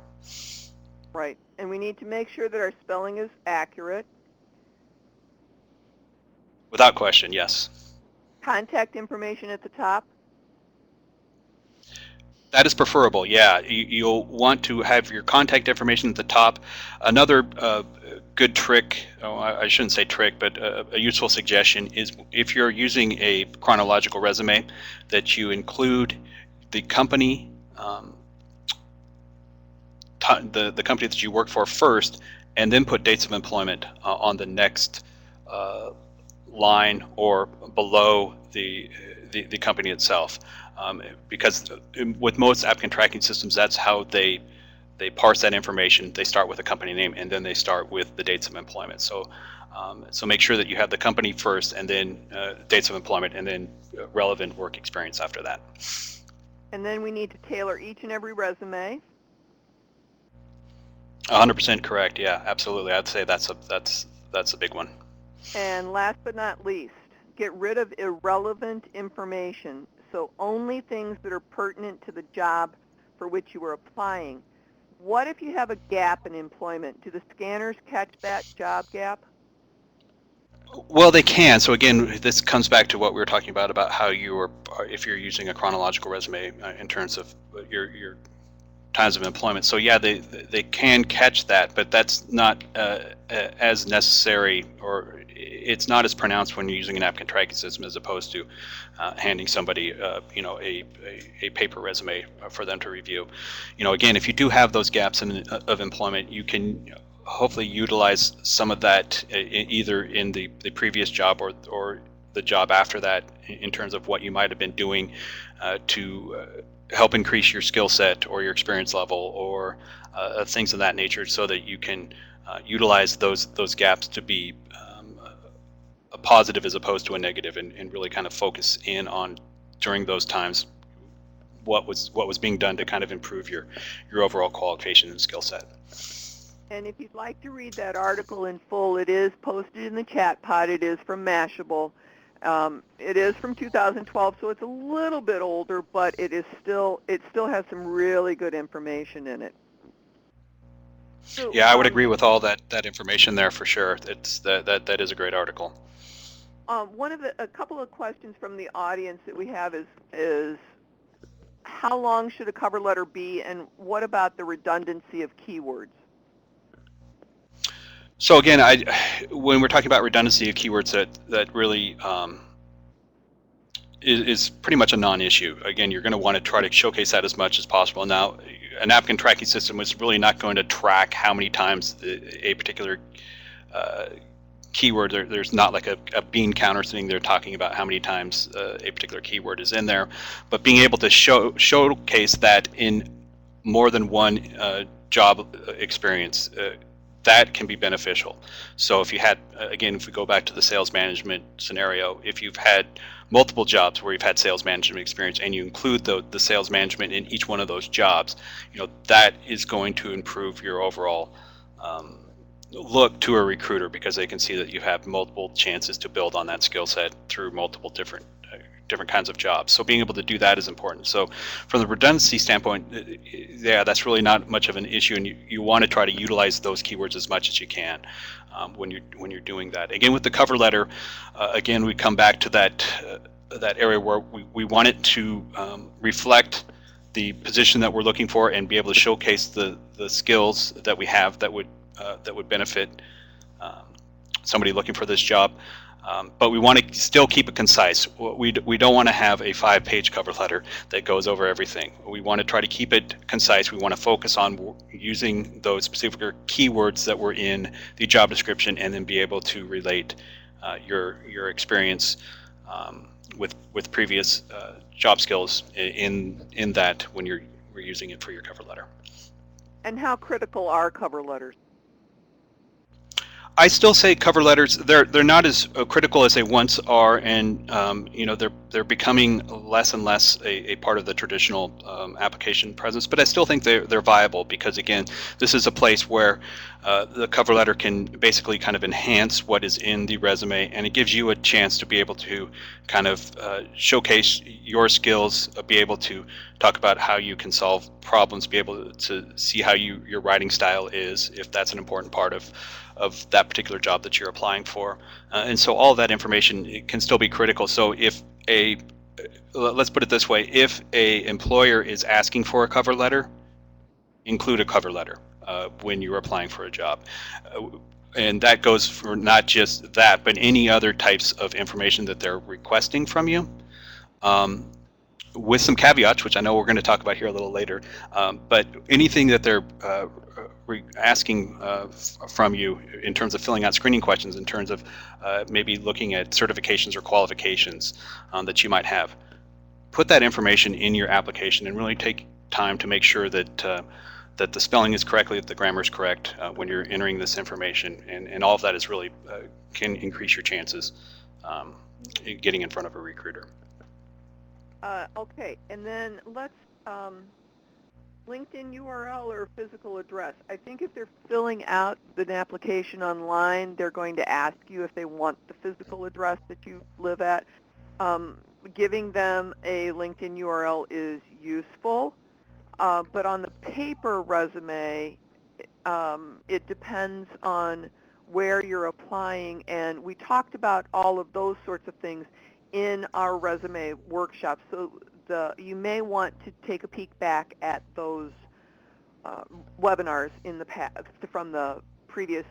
Right, and we need to make sure that our spelling is accurate. Without question, yes. Contact information at the top. That is preferable, yeah. You'll want to have your contact information at the top. Another good trick, oh, I shouldn't say trick, but a useful suggestion is if you're using a chronological resume, that you include the company, the company that you work for first, and then put dates of employment on the next line or below the company itself. Because with most applicant tracking systems, that's how they parse that information. They start with a company name and then they start with the dates of employment. So so make sure that you have the company first and then dates of employment and then relevant work experience after that. And then we need to tailor each and every resume. 100% correct. Yeah, absolutely. I'd say that's a big one. And last but not least, get rid of irrelevant information. So only things that are pertinent to the job for which you are applying. What if you have a gap in employment? Do the scanners catch that job gap? Well, they can. So again, this comes back to what we were talking about how you are, if you're using a chronological resume in terms of your times of employment. So yeah, they can catch that, but that's not as necessary, or it's not as pronounced when you're using an applicant tracking system as opposed to handing somebody a paper resume for them to review. Again, if you do have those gaps of employment, you can hopefully utilize some of that either in the previous job or the job after that in terms of what you might have been doing to help increase your skill set or your experience level or things of that nature, so that you can utilize those gaps to be a positive as opposed to a negative, and really kind of focus in on during those times what was being done to kind of improve your overall qualification and skill set. And if you'd like to read that article in full, it is posted in the chat pod. It is from Mashable. It is from 2012, so it's a little bit older, but it still has some really good information in it. So, yeah, I would agree with all that information there for sure. It's that is a great article. A couple of questions from the audience that we have is how long should a cover letter be, and what about the redundancy of keywords? So again, when we're talking about redundancy of keywords, that really is pretty much a non-issue. Again, you're going to want to try to showcase that as much as possible. Now, an applicant tracking system is really not going to track how many times a particular keyword, there's not like a bean counter sitting there talking about how many times a particular keyword is in there, but being able to showcase that in more than one job experience, that can be beneficial. So if you had, again, if we go back to the sales management scenario, if you've had multiple jobs where you've had sales management experience and you include the sales management in each one of those jobs, that is going to improve your overall look to a recruiter, because they can see that you have multiple chances to build on that skill set through multiple different kinds of jobs. So being able to do that is important. So from the redundancy standpoint, yeah, that's really not much of an issue, and you want to try to utilize those keywords as much as you can when you're doing that. Again, with the cover letter, again, we come back to that area where we want it to reflect the position that we're looking for and be able to showcase the skills that we have that would benefit somebody looking for this job. But we want to still keep it concise. We don't want to have a 5-page cover letter that goes over everything. We want to try to keep it concise. We want to focus on using those specific keywords that were in the job description, and then be able to relate your experience with previous job skills in that when we're using it for your cover letter. And how critical are cover letters? I still say cover letters, they're not as critical as they once are, and they're becoming less and less a part of the traditional application presence. But I still think they're viable, because again, this is a place where the cover letter can basically kind of enhance what is in the resume, and it gives you a chance to be able to kind of showcase your skills, be able to talk about how you can solve problems, be able to see how your writing style is, if that's an important part of that particular job that you're applying for. And so all of that information, it can still be critical. So if a let's put it this way: if a employer is asking for a cover letter, include a cover letter when you're applying for a job. And that goes for not just that, but any other types of information that they're requesting from you. With some caveats, which I know we're going to talk about here a little later, but anything that they're asking from you in terms of filling out screening questions, in terms of maybe looking at certifications or qualifications that you might have, put that information in your application and really take time to make sure that that the spelling is correctly, that the grammar is correct when you're entering this information, and all of that is really can increase your chances getting in front of a recruiter. Okay, and then let's LinkedIn URL or physical address. I think if they're filling out an application online, they're going to ask you if they want the physical address that you live at. Giving them a LinkedIn URL is useful, but on the paper resume, it depends on where you're applying, and we talked about all of those sorts of things in our resume workshop. So you may want to take a peek back at those webinars in the past from the previous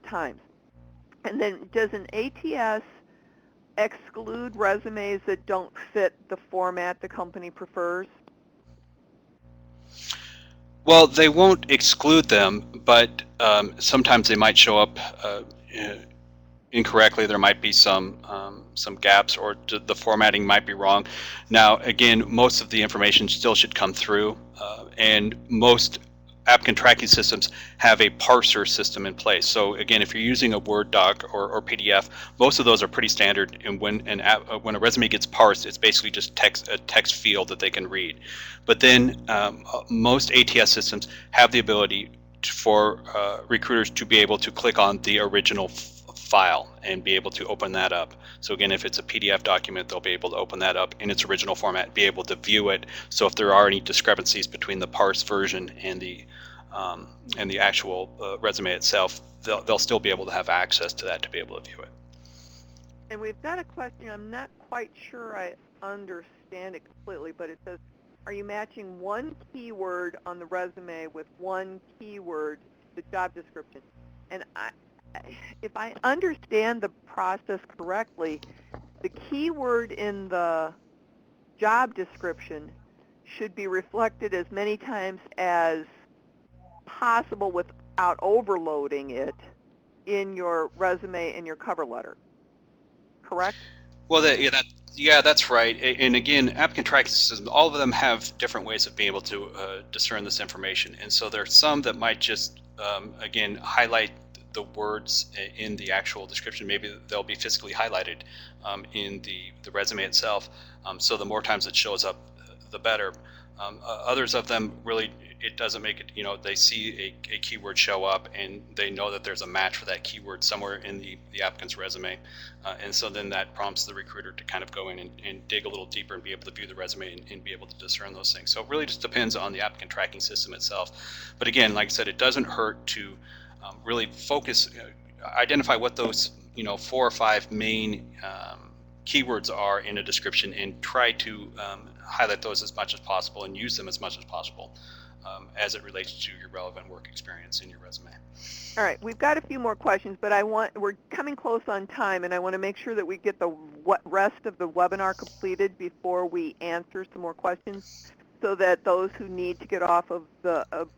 times. And then does an ATS exclude resumes that don't fit the format the company prefers? Well, they won't exclude them, but sometimes they might show up incorrectly. There might be some gaps, or the formatting might be wrong. Now, again, most of the information still should come through, and most applicant tracking systems have a parser system in place. So again, if you're using a Word doc or PDF, most of those are pretty standard, and when a resume gets parsed, it's basically just a text field that they can read. But then most ATS systems have the ability for recruiters to be able to click on the original file and be able to open that up. So again, if it's a PDF document, they'll be able to open that up in its original format, be able to view it. So if there are any discrepancies between the parsed version and the actual resume itself, they'll still be able to have access to that to be able to view it. And we've got a question. I'm not quite sure I understand it completely, but it says, are you matching one keyword on the resume with one keyword, the job description? And if I understand the process correctly, the keyword in the job description should be reflected as many times as possible without overloading it in your resume and your cover letter. Correct? Well, that's right. And again, applicant tracking systems, all of them have different ways of being able to discern this information. And so there are some that might just, again, highlight the words in the actual description. Maybe they'll be physically highlighted in the resume itself. So the more times it shows up, the better. Others of them really, it doesn't make it, they see a keyword show up and they know that there's a match for that keyword somewhere in the applicant's resume. And so then that prompts the recruiter to kind of go in and dig a little deeper and be able to view the resume and be able to discern those things. So it really just depends on the applicant tracking system itself. But again, like I said, it doesn't hurt to really focus, identify what those 4 or 5 main keywords are in a description and try to highlight those as much as possible and use them as much as possible as it relates to your relevant work experience in your resume. All right, we've got a few more questions, but we're coming close on time, and I want to make sure that we get the rest of the webinar completed before we answer some more questions, so that those who need to get off of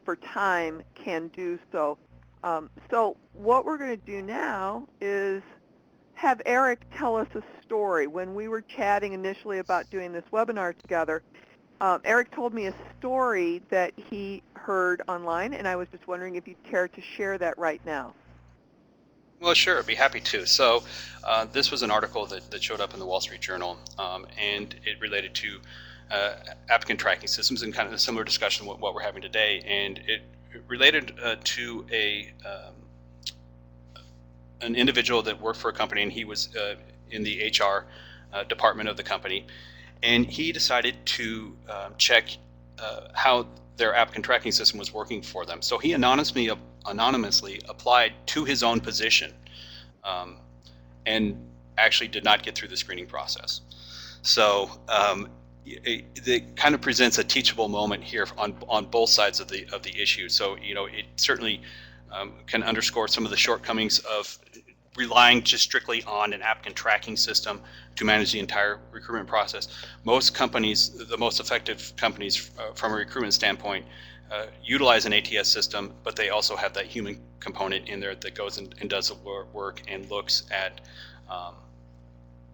for time can do so. So what we're going to do now is have Eric tell us a story. When we were chatting initially about doing this webinar together, Eric told me a story that he heard online, and I was just wondering if you'd care to share that right now. Well, sure, I'd be happy to. So this was an article that showed up in the Wall Street Journal, and it related to applicant tracking systems and kind of a similar discussion with what we're having today. And it related to an individual that worked for a company, and he was in the HR department of the company, and he decided to check how their applicant tracking system was working for them. So he anonymously applied to his own position and actually did not get through the screening process. So it kind of presents a teachable moment here on both sides of the issue. So it certainly can underscore some of the shortcomings of relying just strictly on an applicant tracking system to manage the entire recruitment process. Most companies, the most effective companies from a recruitment standpoint, utilize an ATS system, but they also have that human component in there that goes and does the work and looks at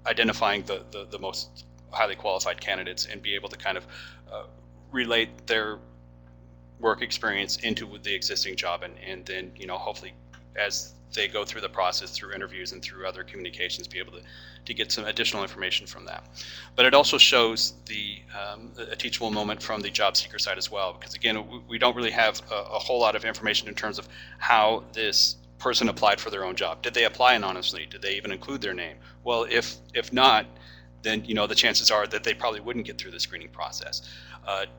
identifying the most highly qualified candidates and be able to kind of relate their work experience into the existing job, and then hopefully as they go through the process through interviews and through other communications be able to get some additional information from that. But it also shows a teachable moment from the job seeker side as well, because again we don't really have a whole lot of information in terms of how this person applied for their own job. Did they apply anonymously? Did they even include their name? Well, if not, then the chances are that they probably wouldn't get through the screening process.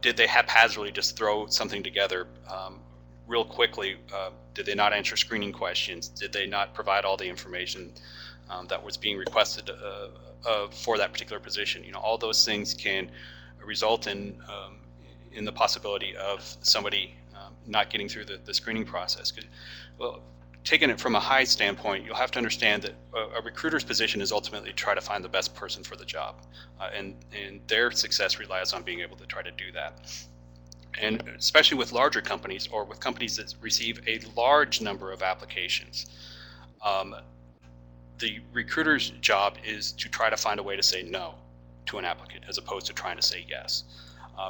Did they haphazardly just throw something together real quickly? Did they not answer screening questions? Did they not provide all the information that was being requested for that particular position? All those things can result in the possibility of somebody not getting through the screening process. Well, taking it from a high standpoint, you'll have to understand that a recruiter's position is ultimately to try to find the best person for the job, and their success relies on being able to try to do that. And especially with larger companies or with companies that receive a large number of applications, the recruiter's job is to try to find a way to say no to an applicant as opposed to trying to say yes.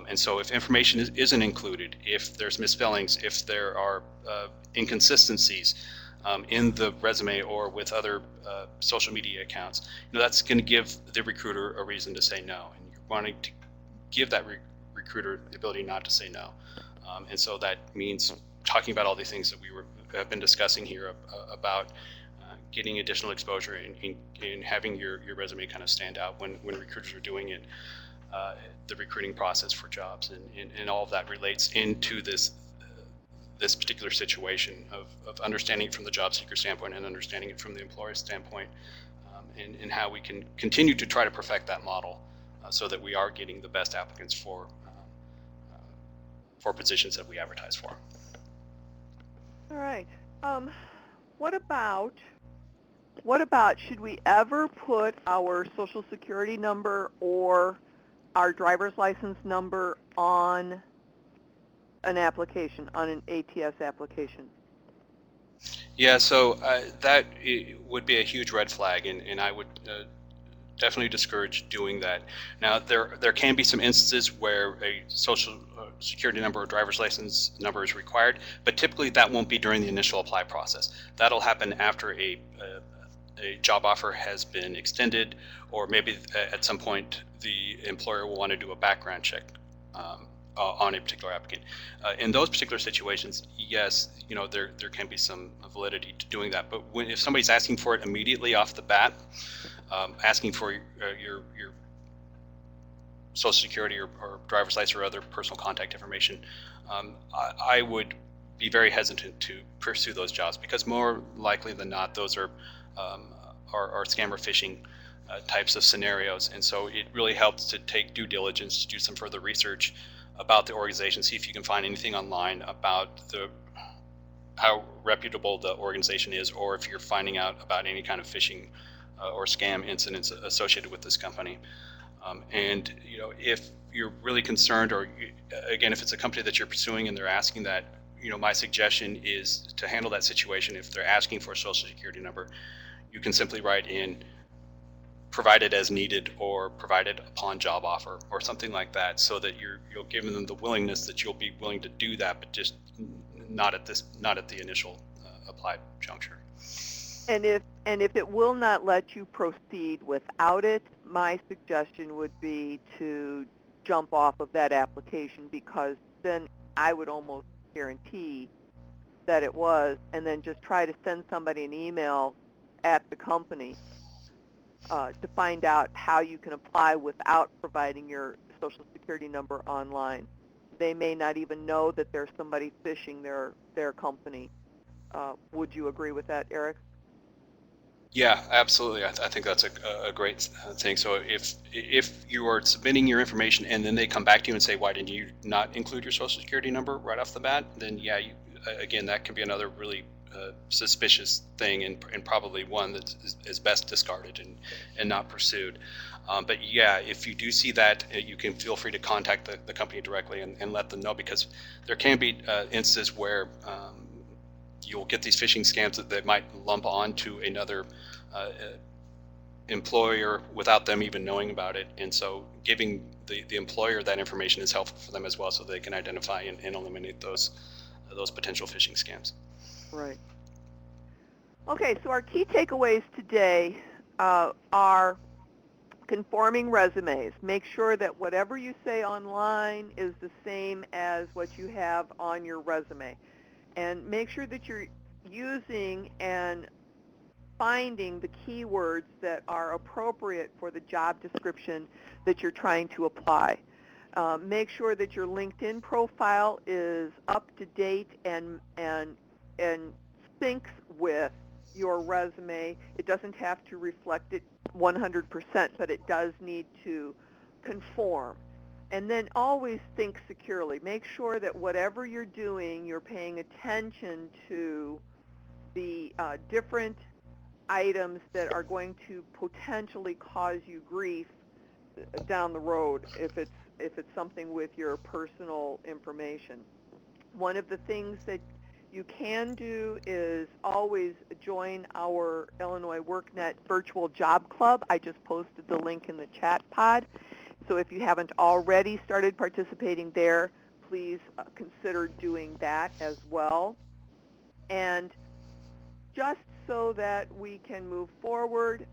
And so if information isn't included, if there's misspellings, if there are inconsistencies in the resume or with other social media accounts, that's going to give the recruiter a reason to say no. And you're wanting to give that recruiter the ability not to say no. And so that means talking about all the things that have been discussing here about getting additional exposure and having your resume kind of stand out when recruiters are doing it, the recruiting process for jobs, and all of that relates into this particular situation of understanding it from the job seeker standpoint and understanding it from the employer standpoint, and how we can continue to try to perfect that model so that we are getting the best applicants for positions that we advertise for. All right. What about should we ever put our social security number or our driver's license number on an application, on an ATS application? Yeah, so that would be a huge red flag, and I would definitely discourage doing that. Now, there can be some instances where a social security number or driver's license number is required, but typically that won't be during the initial apply process. That'll happen after a job offer has been extended, or maybe at some point the employer will want to do a background check on a particular applicant. In those particular situations, yes, there can be some validity to doing that. But if somebody's asking for it immediately off the bat, asking for your social security or driver's license or other personal contact information, I would be very hesitant to pursue those jobs, because more likely than not, those are scam or phishing types of scenarios. And so it really helps to take due diligence, to do some further research about the organization, see if you can find anything online about how reputable the organization is, or if you're finding out about any kind of phishing or scam incidents associated with this company. And if you're really concerned, or again, if it's a company that you're pursuing and they're asking that, my suggestion is to handle that situation. If they're asking for a social security number, you can simply write in provided as needed or provided upon job offer or something like that, so that you'll give them the willingness that you'll be willing to do that, but just not at the initial applied juncture. And if it will not let you proceed without it, my suggestion would be to jump off of that application, because then I would almost guarantee that it was, and then just try to send somebody an email at the company to find out how you can apply without providing your social security number online. They may not even know that there's somebody phishing their company. Would you agree with that, Eric? Yeah, absolutely. I think that's a great thing. So if you are submitting your information and then they come back to you and say, why didn't you not include your social security number right off the bat? Then yeah, again, that can be another really suspicious thing, and probably one that is best discarded and not pursued. But yeah, if you do see that, you can feel free to contact the company directly and let them know, because there can be instances where you'll get these phishing scams that might lump on to another uh, employer without them even knowing about it. And so giving the employer that information is helpful for them as well, so they can identify and eliminate those potential phishing scams. Right. Okay, so our key takeaways today are conforming resumes. Make sure that whatever you say online is the same as what you have on your resume. And make sure that you're using and finding the keywords that are appropriate for the job description that you're trying to apply. Make sure that your LinkedIn profile is up to date and syncs with your resume. It doesn't have to reflect it 100%, but it does need to conform. And then always think securely. Make sure that whatever you're doing, you're paying attention to the different items that are going to potentially cause you grief down the road if it's something with your personal information. One of the things that you can do is always join our Illinois WorkNet virtual job club. I just posted the link in the chat pod. So if you haven't already started participating there, please consider doing that as well. And just so that we can move forward,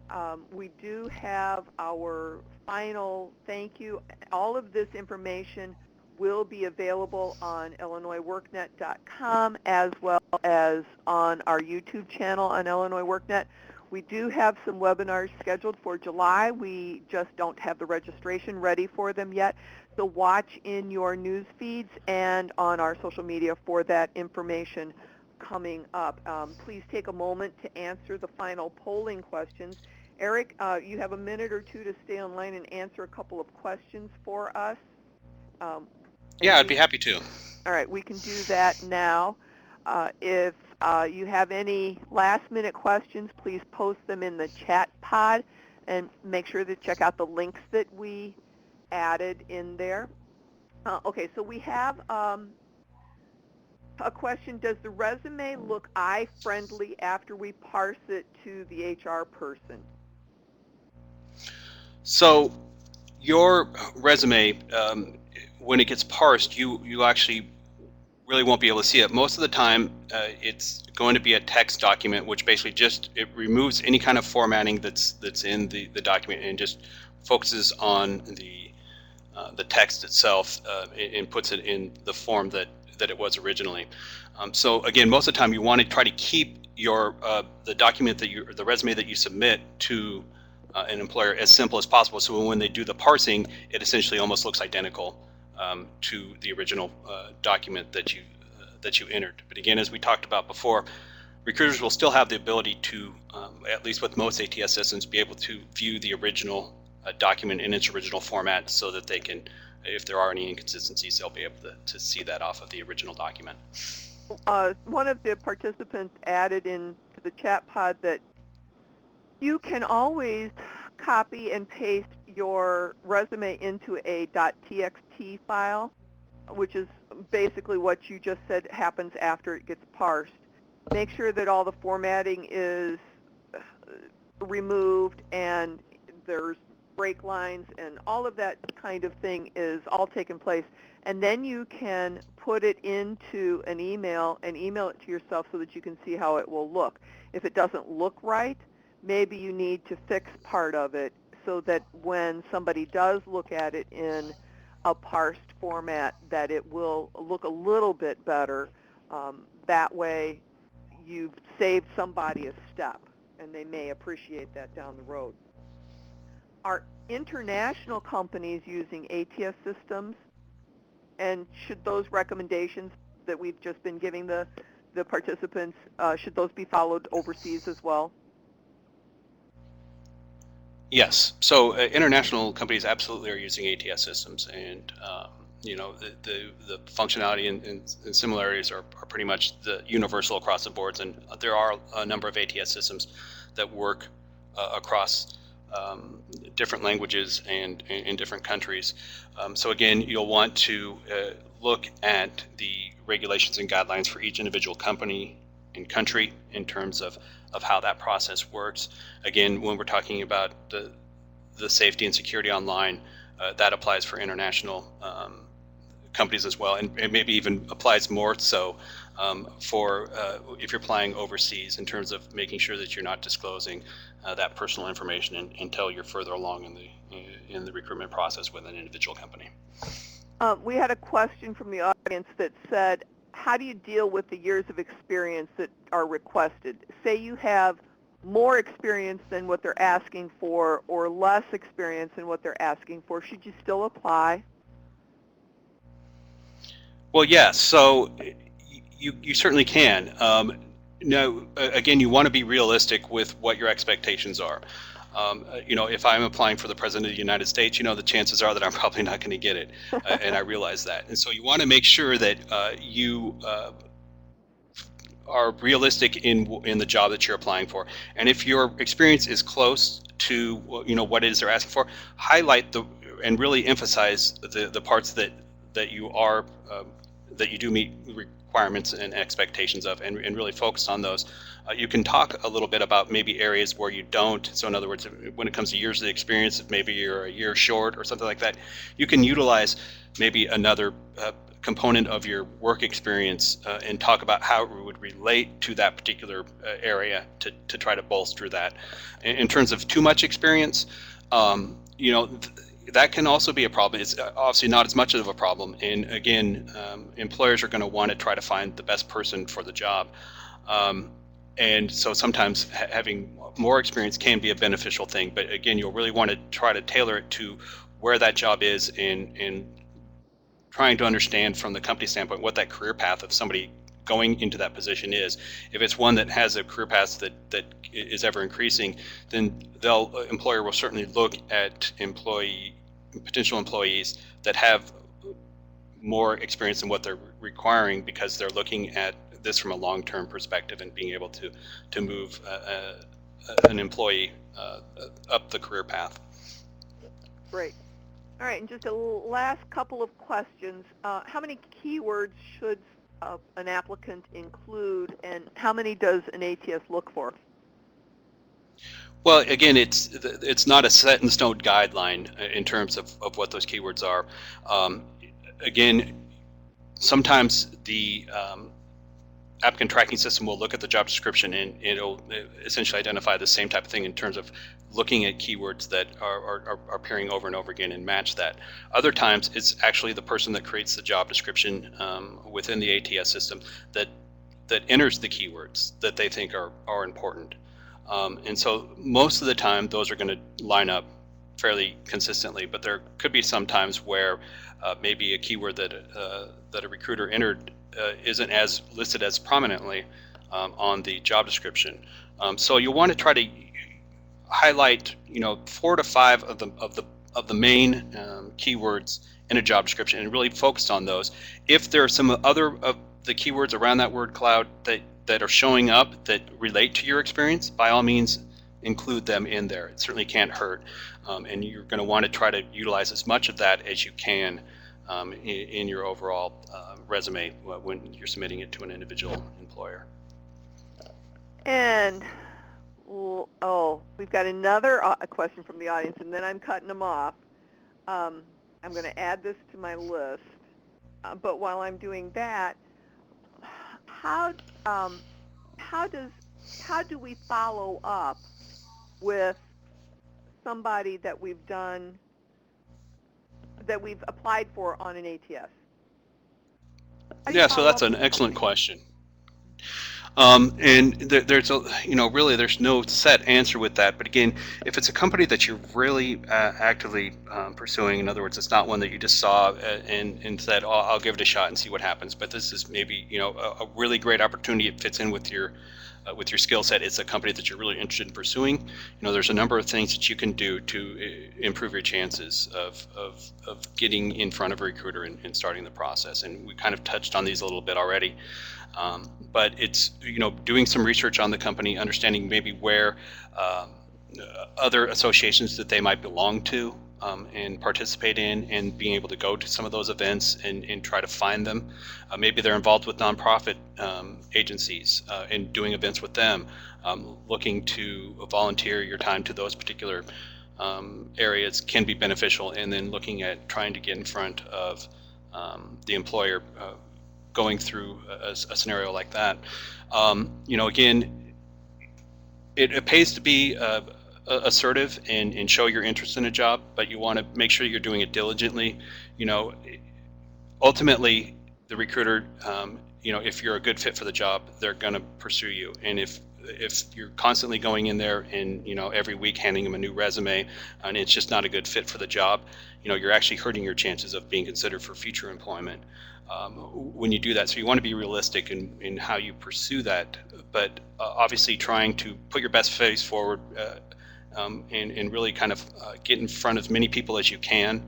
we do have our final thank you. All of this information will be available on illinoisworknet.com as well as on our YouTube channel on Illinois WorkNet. We do have some webinars scheduled for July. We just don't have the registration ready for them yet. So watch in your news feeds and on our social media for that information coming up. Please take a moment to answer the final polling questions. Eric, you have a minute or two to stay online and answer a couple of questions for us. Yeah, I'd be happy to. All right, we can do that now. If you have any last-minute questions, please post them in the chat pod, and make sure to check out the links that we added in there. Okay, so we have a question: does the resume look eye-friendly after we parse it to the HR person? So your resume, when it gets parsed, you actually really won't be able to see it. Most of the time, it's going to be a text document, which basically it removes any kind of formatting that's in the document and just focuses on the text itself and puts it in the form that it was originally. So again, most of the time you want to try to keep your the document the resume that you submit to an employer as simple as possible, so when they do the parsing, it essentially almost looks identical to the original document that you entered. But again, as we talked about before, recruiters will still have the ability to, at least with most ATS systems, be able to view the original document in its original format, so that they can, if there are any inconsistencies, they'll be able to see that off of the original document. One of the participants added into the chat pod that you can always copy and paste your resume into a .txt file, which is basically what you just said happens after it gets parsed. Make sure that all the formatting is removed and there's break lines and all of that kind of thing is all taken place. And then you can put it into an email and email it to yourself so that you can see how it will look. If it doesn't look right, maybe you need to fix part of it so that when somebody does look at it in a parsed format, that it will look a little bit better. That way you've saved somebody a step, and they may appreciate that down the road. Are international companies using ATS systems, and should those recommendations that we've just been giving the participants, should those be followed overseas as well? Yes. So international companies absolutely are using ATS systems, and the functionality and similarities are pretty much the universal across the boards. And there are a number of ATS systems that work across different languages and in different countries. So again, you'll want to look at the regulations and guidelines for each individual company and country in terms of how that process works. Again, when we're talking about the safety and security online, that applies for international companies as well, and maybe even applies more so for if you're applying overseas, in terms of making sure that you're not disclosing that personal information until you're further along in the recruitment process with an individual company. We had a question from the audience that said, how do you deal with the years of experience that are requested? Say you have more experience than what they're asking for or less experience than what they're asking for. Should you still apply? Well, yes. So you certainly can. No, again, you want to be realistic with what your expectations are. If I'm applying for the President of the United States, the chances are that I'm probably not going to get it, and I realize that. And so you want to make sure that you are realistic in the job that you're applying for. And if your experience is close to what it is they're asking for, highlight and really emphasize the parts that you are that you do meet requirements and expectations of, and really focus on those. You can talk a little bit about maybe areas where you don't. So in other words, when it comes to years of experience, if maybe you're a year short or something like that, you can utilize maybe another component of your work experience and talk about how it would relate to that particular area to try to bolster that. In terms of too much experience, that can also be a problem. It's obviously not as much of a problem. And again, employers are going to want to try to find the best person for the job. And so sometimes having more experience can be a beneficial thing. But again, you'll really want to try to tailor it to where that job is, in trying to understand from the company standpoint what that career path of somebody going into that position is. If it's one that has a career path that is ever increasing, then employer will certainly look at potential employees that have more experience than what they're requiring, because they're looking at this from a long-term perspective and being able to move an employee up the career path. Great. All right, and just a last couple of questions. How many keywords should an applicant include, and how many does an ATS look for? Well, again, it's not a set in stone guideline in terms of what those keywords are. Again, sometimes the applicant tracking system will look at the job description and it'll essentially identify the same type of thing in terms of looking at keywords that are appearing over and over again and match that. Other times it's actually the person that creates the job description within the ATS system that enters the keywords that they think are important. And so most of the time those are going to line up fairly consistently, but there could be some times where maybe a keyword that a recruiter entered isn't as listed as prominently on the job description. So you'll want to try to highlight 4 to 5 of the main keywords in a job description and really focus on those. If there are some other of the keywords around that word cloud that are showing up that relate to your experience, by all means include them in there. It certainly can't hurt, and you're going to want to try to utilize as much of that as you can in your overall resume when you're submitting it to an individual employer. And we've got another question from the audience, and then I'm cutting them off. I'm going to add this to my list, but while I'm doing that, how do we follow up with somebody that we've applied for on an ATS? Yeah, so that's an excellent question. And there's really there's no set answer with that. But again, if it's a company that you're really actively pursuing, in other words, it's not one that you just saw and said, "Oh, I'll give it a shot and see what happens." But this is maybe a really great opportunity. It fits in with your with your skill set, it's a company that you're really interested in pursuing, there's a number of things that you can do to improve your chances of getting in front of a recruiter and starting the process. And we kind of touched on these a little bit already. But it's, doing some research on the company, understanding maybe where other associations that they might belong to and participate in, and being able to go to some of those events and try to find them. Maybe they're involved with nonprofit agencies and doing events with them, looking to volunteer your time to those particular areas can be beneficial, and then looking at trying to get in front of the employer going through a scenario like that. Again, it pays to be assertive and show your interest in a job, but you want to make sure you're doing it diligently. Ultimately, the recruiter, if you're a good fit for the job, they're going to pursue you. And if you're constantly going in there and every week handing them a new resume and it's just not a good fit for the job, you're actually hurting your chances of being considered for future employment when you do that. So you want to be realistic in how you pursue that, but obviously trying to put your best face forward and really kind of get in front of as many people as you can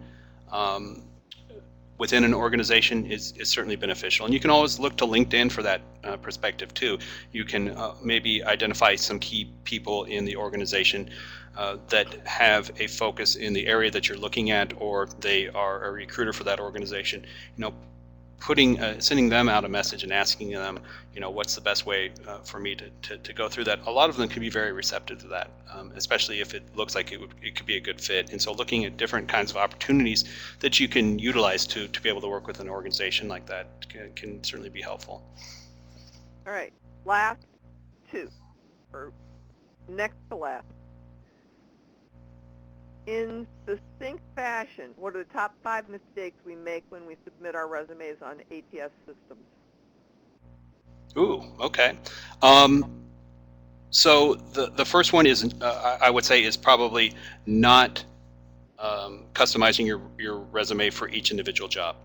within an organization is certainly beneficial. And you can always look to LinkedIn for that perspective too. You can maybe identify some key people in the organization that have a focus in the area that you're looking at, or they are a recruiter for that organization. Sending them out a message and asking them, what's the best way for me to go through that. A lot of them can be very receptive to that, especially if it looks like it could be a good fit. And so looking at different kinds of opportunities that you can utilize to be able to work with an organization like that can certainly be helpful. All right, last two, or next to last. In succinct fashion, what are the top 5 mistakes we make when we submit our resumes on Ats Systems? Ooh, okay. So the first one is, I would say, is probably not customizing your resume for each individual job.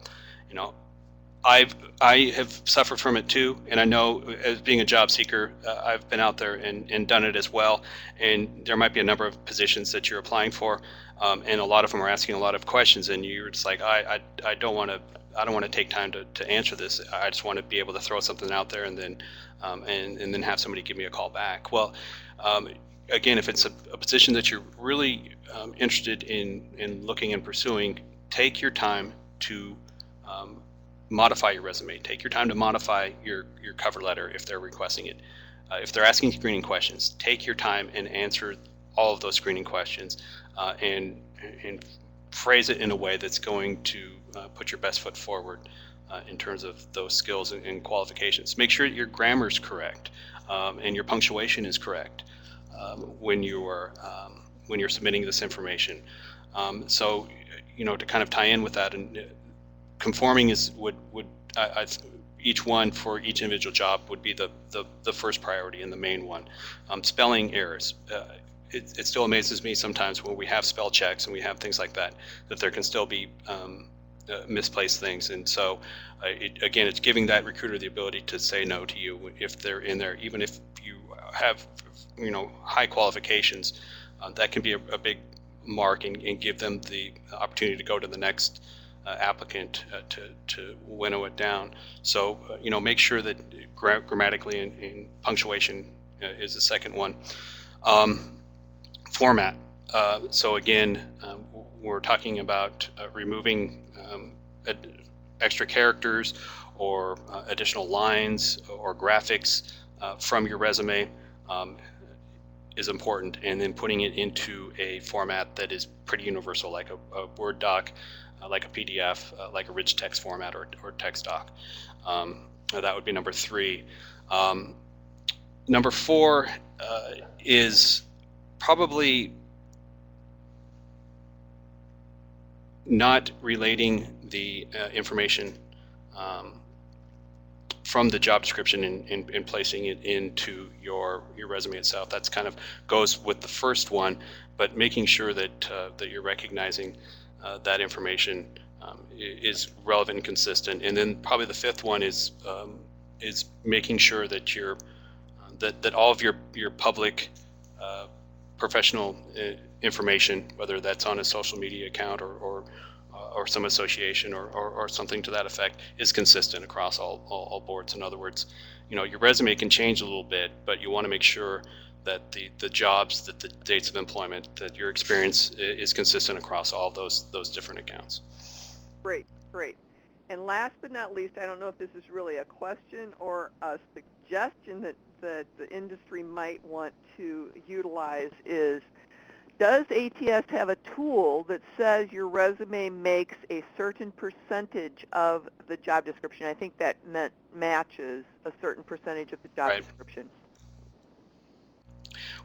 I have suffered from it too, and I know as being a job seeker, I've been out there and done it as well. And there might be a number of positions that you're applying for, and a lot of them are asking a lot of questions, and you're just like, I don't want to take time to answer this. I just want to be able to throw something out there and then and then have somebody give me a call back. Well, again, if it's a position that you're really interested in looking and pursuing, take your time to modify your resume. Take your time to modify your cover letter if they're requesting it. If they're asking screening questions, take your time and answer all of those screening questions and phrase it in a way that's going to put your best foot forward in terms of those skills and qualifications. Make sure that your grammar is correct and your punctuation is correct when you're submitting this information. So to kind of tie in with that, and conforming would each one for each individual job would be the first priority and the main one. Spelling errors. It still amazes me sometimes when we have spell checks and we have things like that there can still be misplaced things. And so again, it's giving that recruiter the ability to say no to you if they're in there, even if you have high qualifications. That can be a big mark and give them the opportunity to go to the next applicant to winnow it down. So make sure that grammatically and punctuation is the second one. Format. So again, we're talking about removing extra characters or additional lines or graphics from your resume is important, and then putting it into a format that is pretty universal, like a Word doc, like a PDF, like a rich text format or text doc. That would be number 3. Number 4 is probably not relating the information from the job description and placing it into your resume itself. That's kind of goes with the first one, but making sure that you're recognizing that information is relevant and consistent. And then probably the 5th one is making sure that that all of your public professional information, whether that's on a social media account or some association or something to that effect, is consistent across all boards. In other words, your resume can change a little bit, but you want to make sure that the jobs, that the dates of employment, that your experience is consistent across all those different accounts. Great, great. And last but not least, I don't know if this is really a question or a suggestion that the industry might want to utilize is, does ATS have a tool that says your resume makes a certain percentage of the job description? I think that matches a certain percentage of the job Right. description.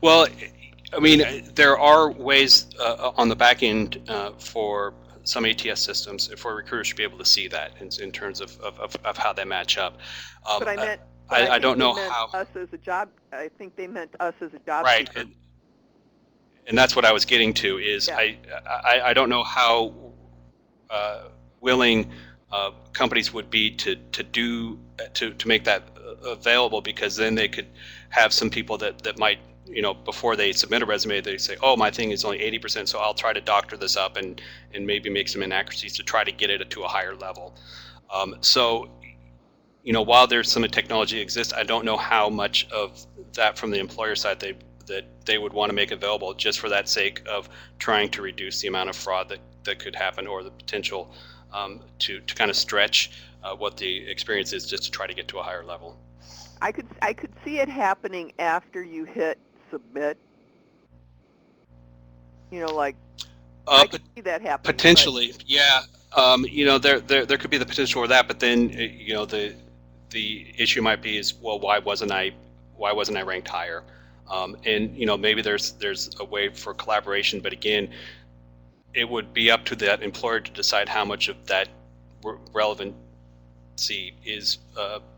Well, I mean, there are ways on the back end for some ATS systems for recruiters to be able to see that in terms of how they match up. But I meant, I don't know how. us as a job. I think they meant us as a job Right, seeker. and that's what I was getting to. Is Yeah. I don't know how willing companies would be to make that available, because then they could have some people that might, before they submit a resume, they say, oh, my thing is only 80%, so I'll try to doctor this up and maybe make some inaccuracies to try to get it to a higher level. So while there's some technology exists, I don't know how much of that from the employer side that they would want to make available just for that sake of trying to reduce the amount of fraud that could happen, or the potential to kind of stretch what the experience is just to try to get to a higher level. I could see it happening after you hit submit. Like I could see that happening. Potentially, but yeah. There could be the potential for that, but then the issue might be is, well, why wasn't I ranked higher? And maybe there's a way for collaboration, but again, it would be up to that employer to decide how much of that relevancy is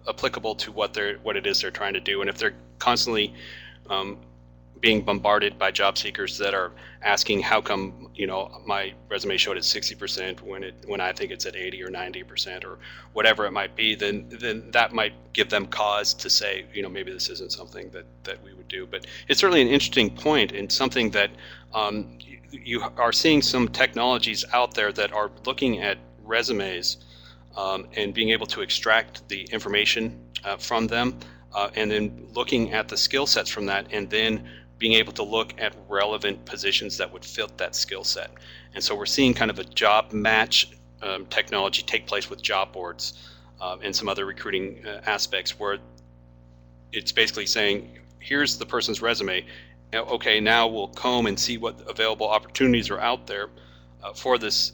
applicable to what it is they're trying to do. And if they're constantly being bombarded by job seekers that are asking, how come my resume showed at 60% when I think it's at 80 or 90% or whatever it might be, then that might give them cause to say, maybe this isn't something that we would do. But it's certainly an interesting point, and something that you are seeing some technologies out there that are looking at resumes and being able to extract the information from them, and then looking at the skill sets from that, and then being able to look at relevant positions that would fit that skill set. And so we're seeing kind of a job match technology take place with job boards and some other recruiting aspects, where it's basically saying, here's the person's resume. Okay, now we'll comb and see what available opportunities are out there for this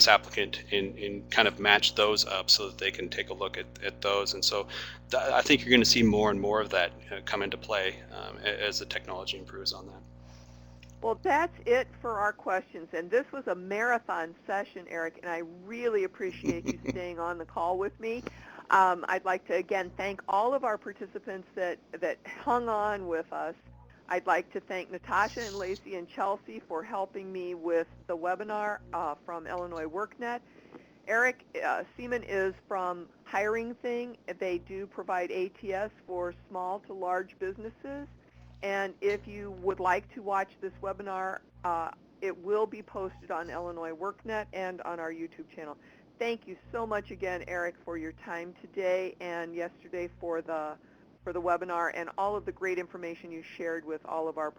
applicant, and kind of match those up so that they can take a look at those. And so I think you're going to see more and more of that come into play as the technology improves on that. Well, that's it for our questions. And this was a marathon session, Eric, and I really appreciate you staying on the call with me. I'd like to, again, thank all of our participants that hung on with us. I'd like to thank Natasha and Lacey and Chelsea for helping me with the webinar from Illinois WorkNet. Eric Seaman is from Hiring Thing. They do provide ATS for small to large businesses. And if you would like to watch this webinar, it will be posted on Illinois WorkNet and on our YouTube channel. Thank you so much again, Eric, for your time today and yesterday for the webinar, and all of the great information you shared with all of our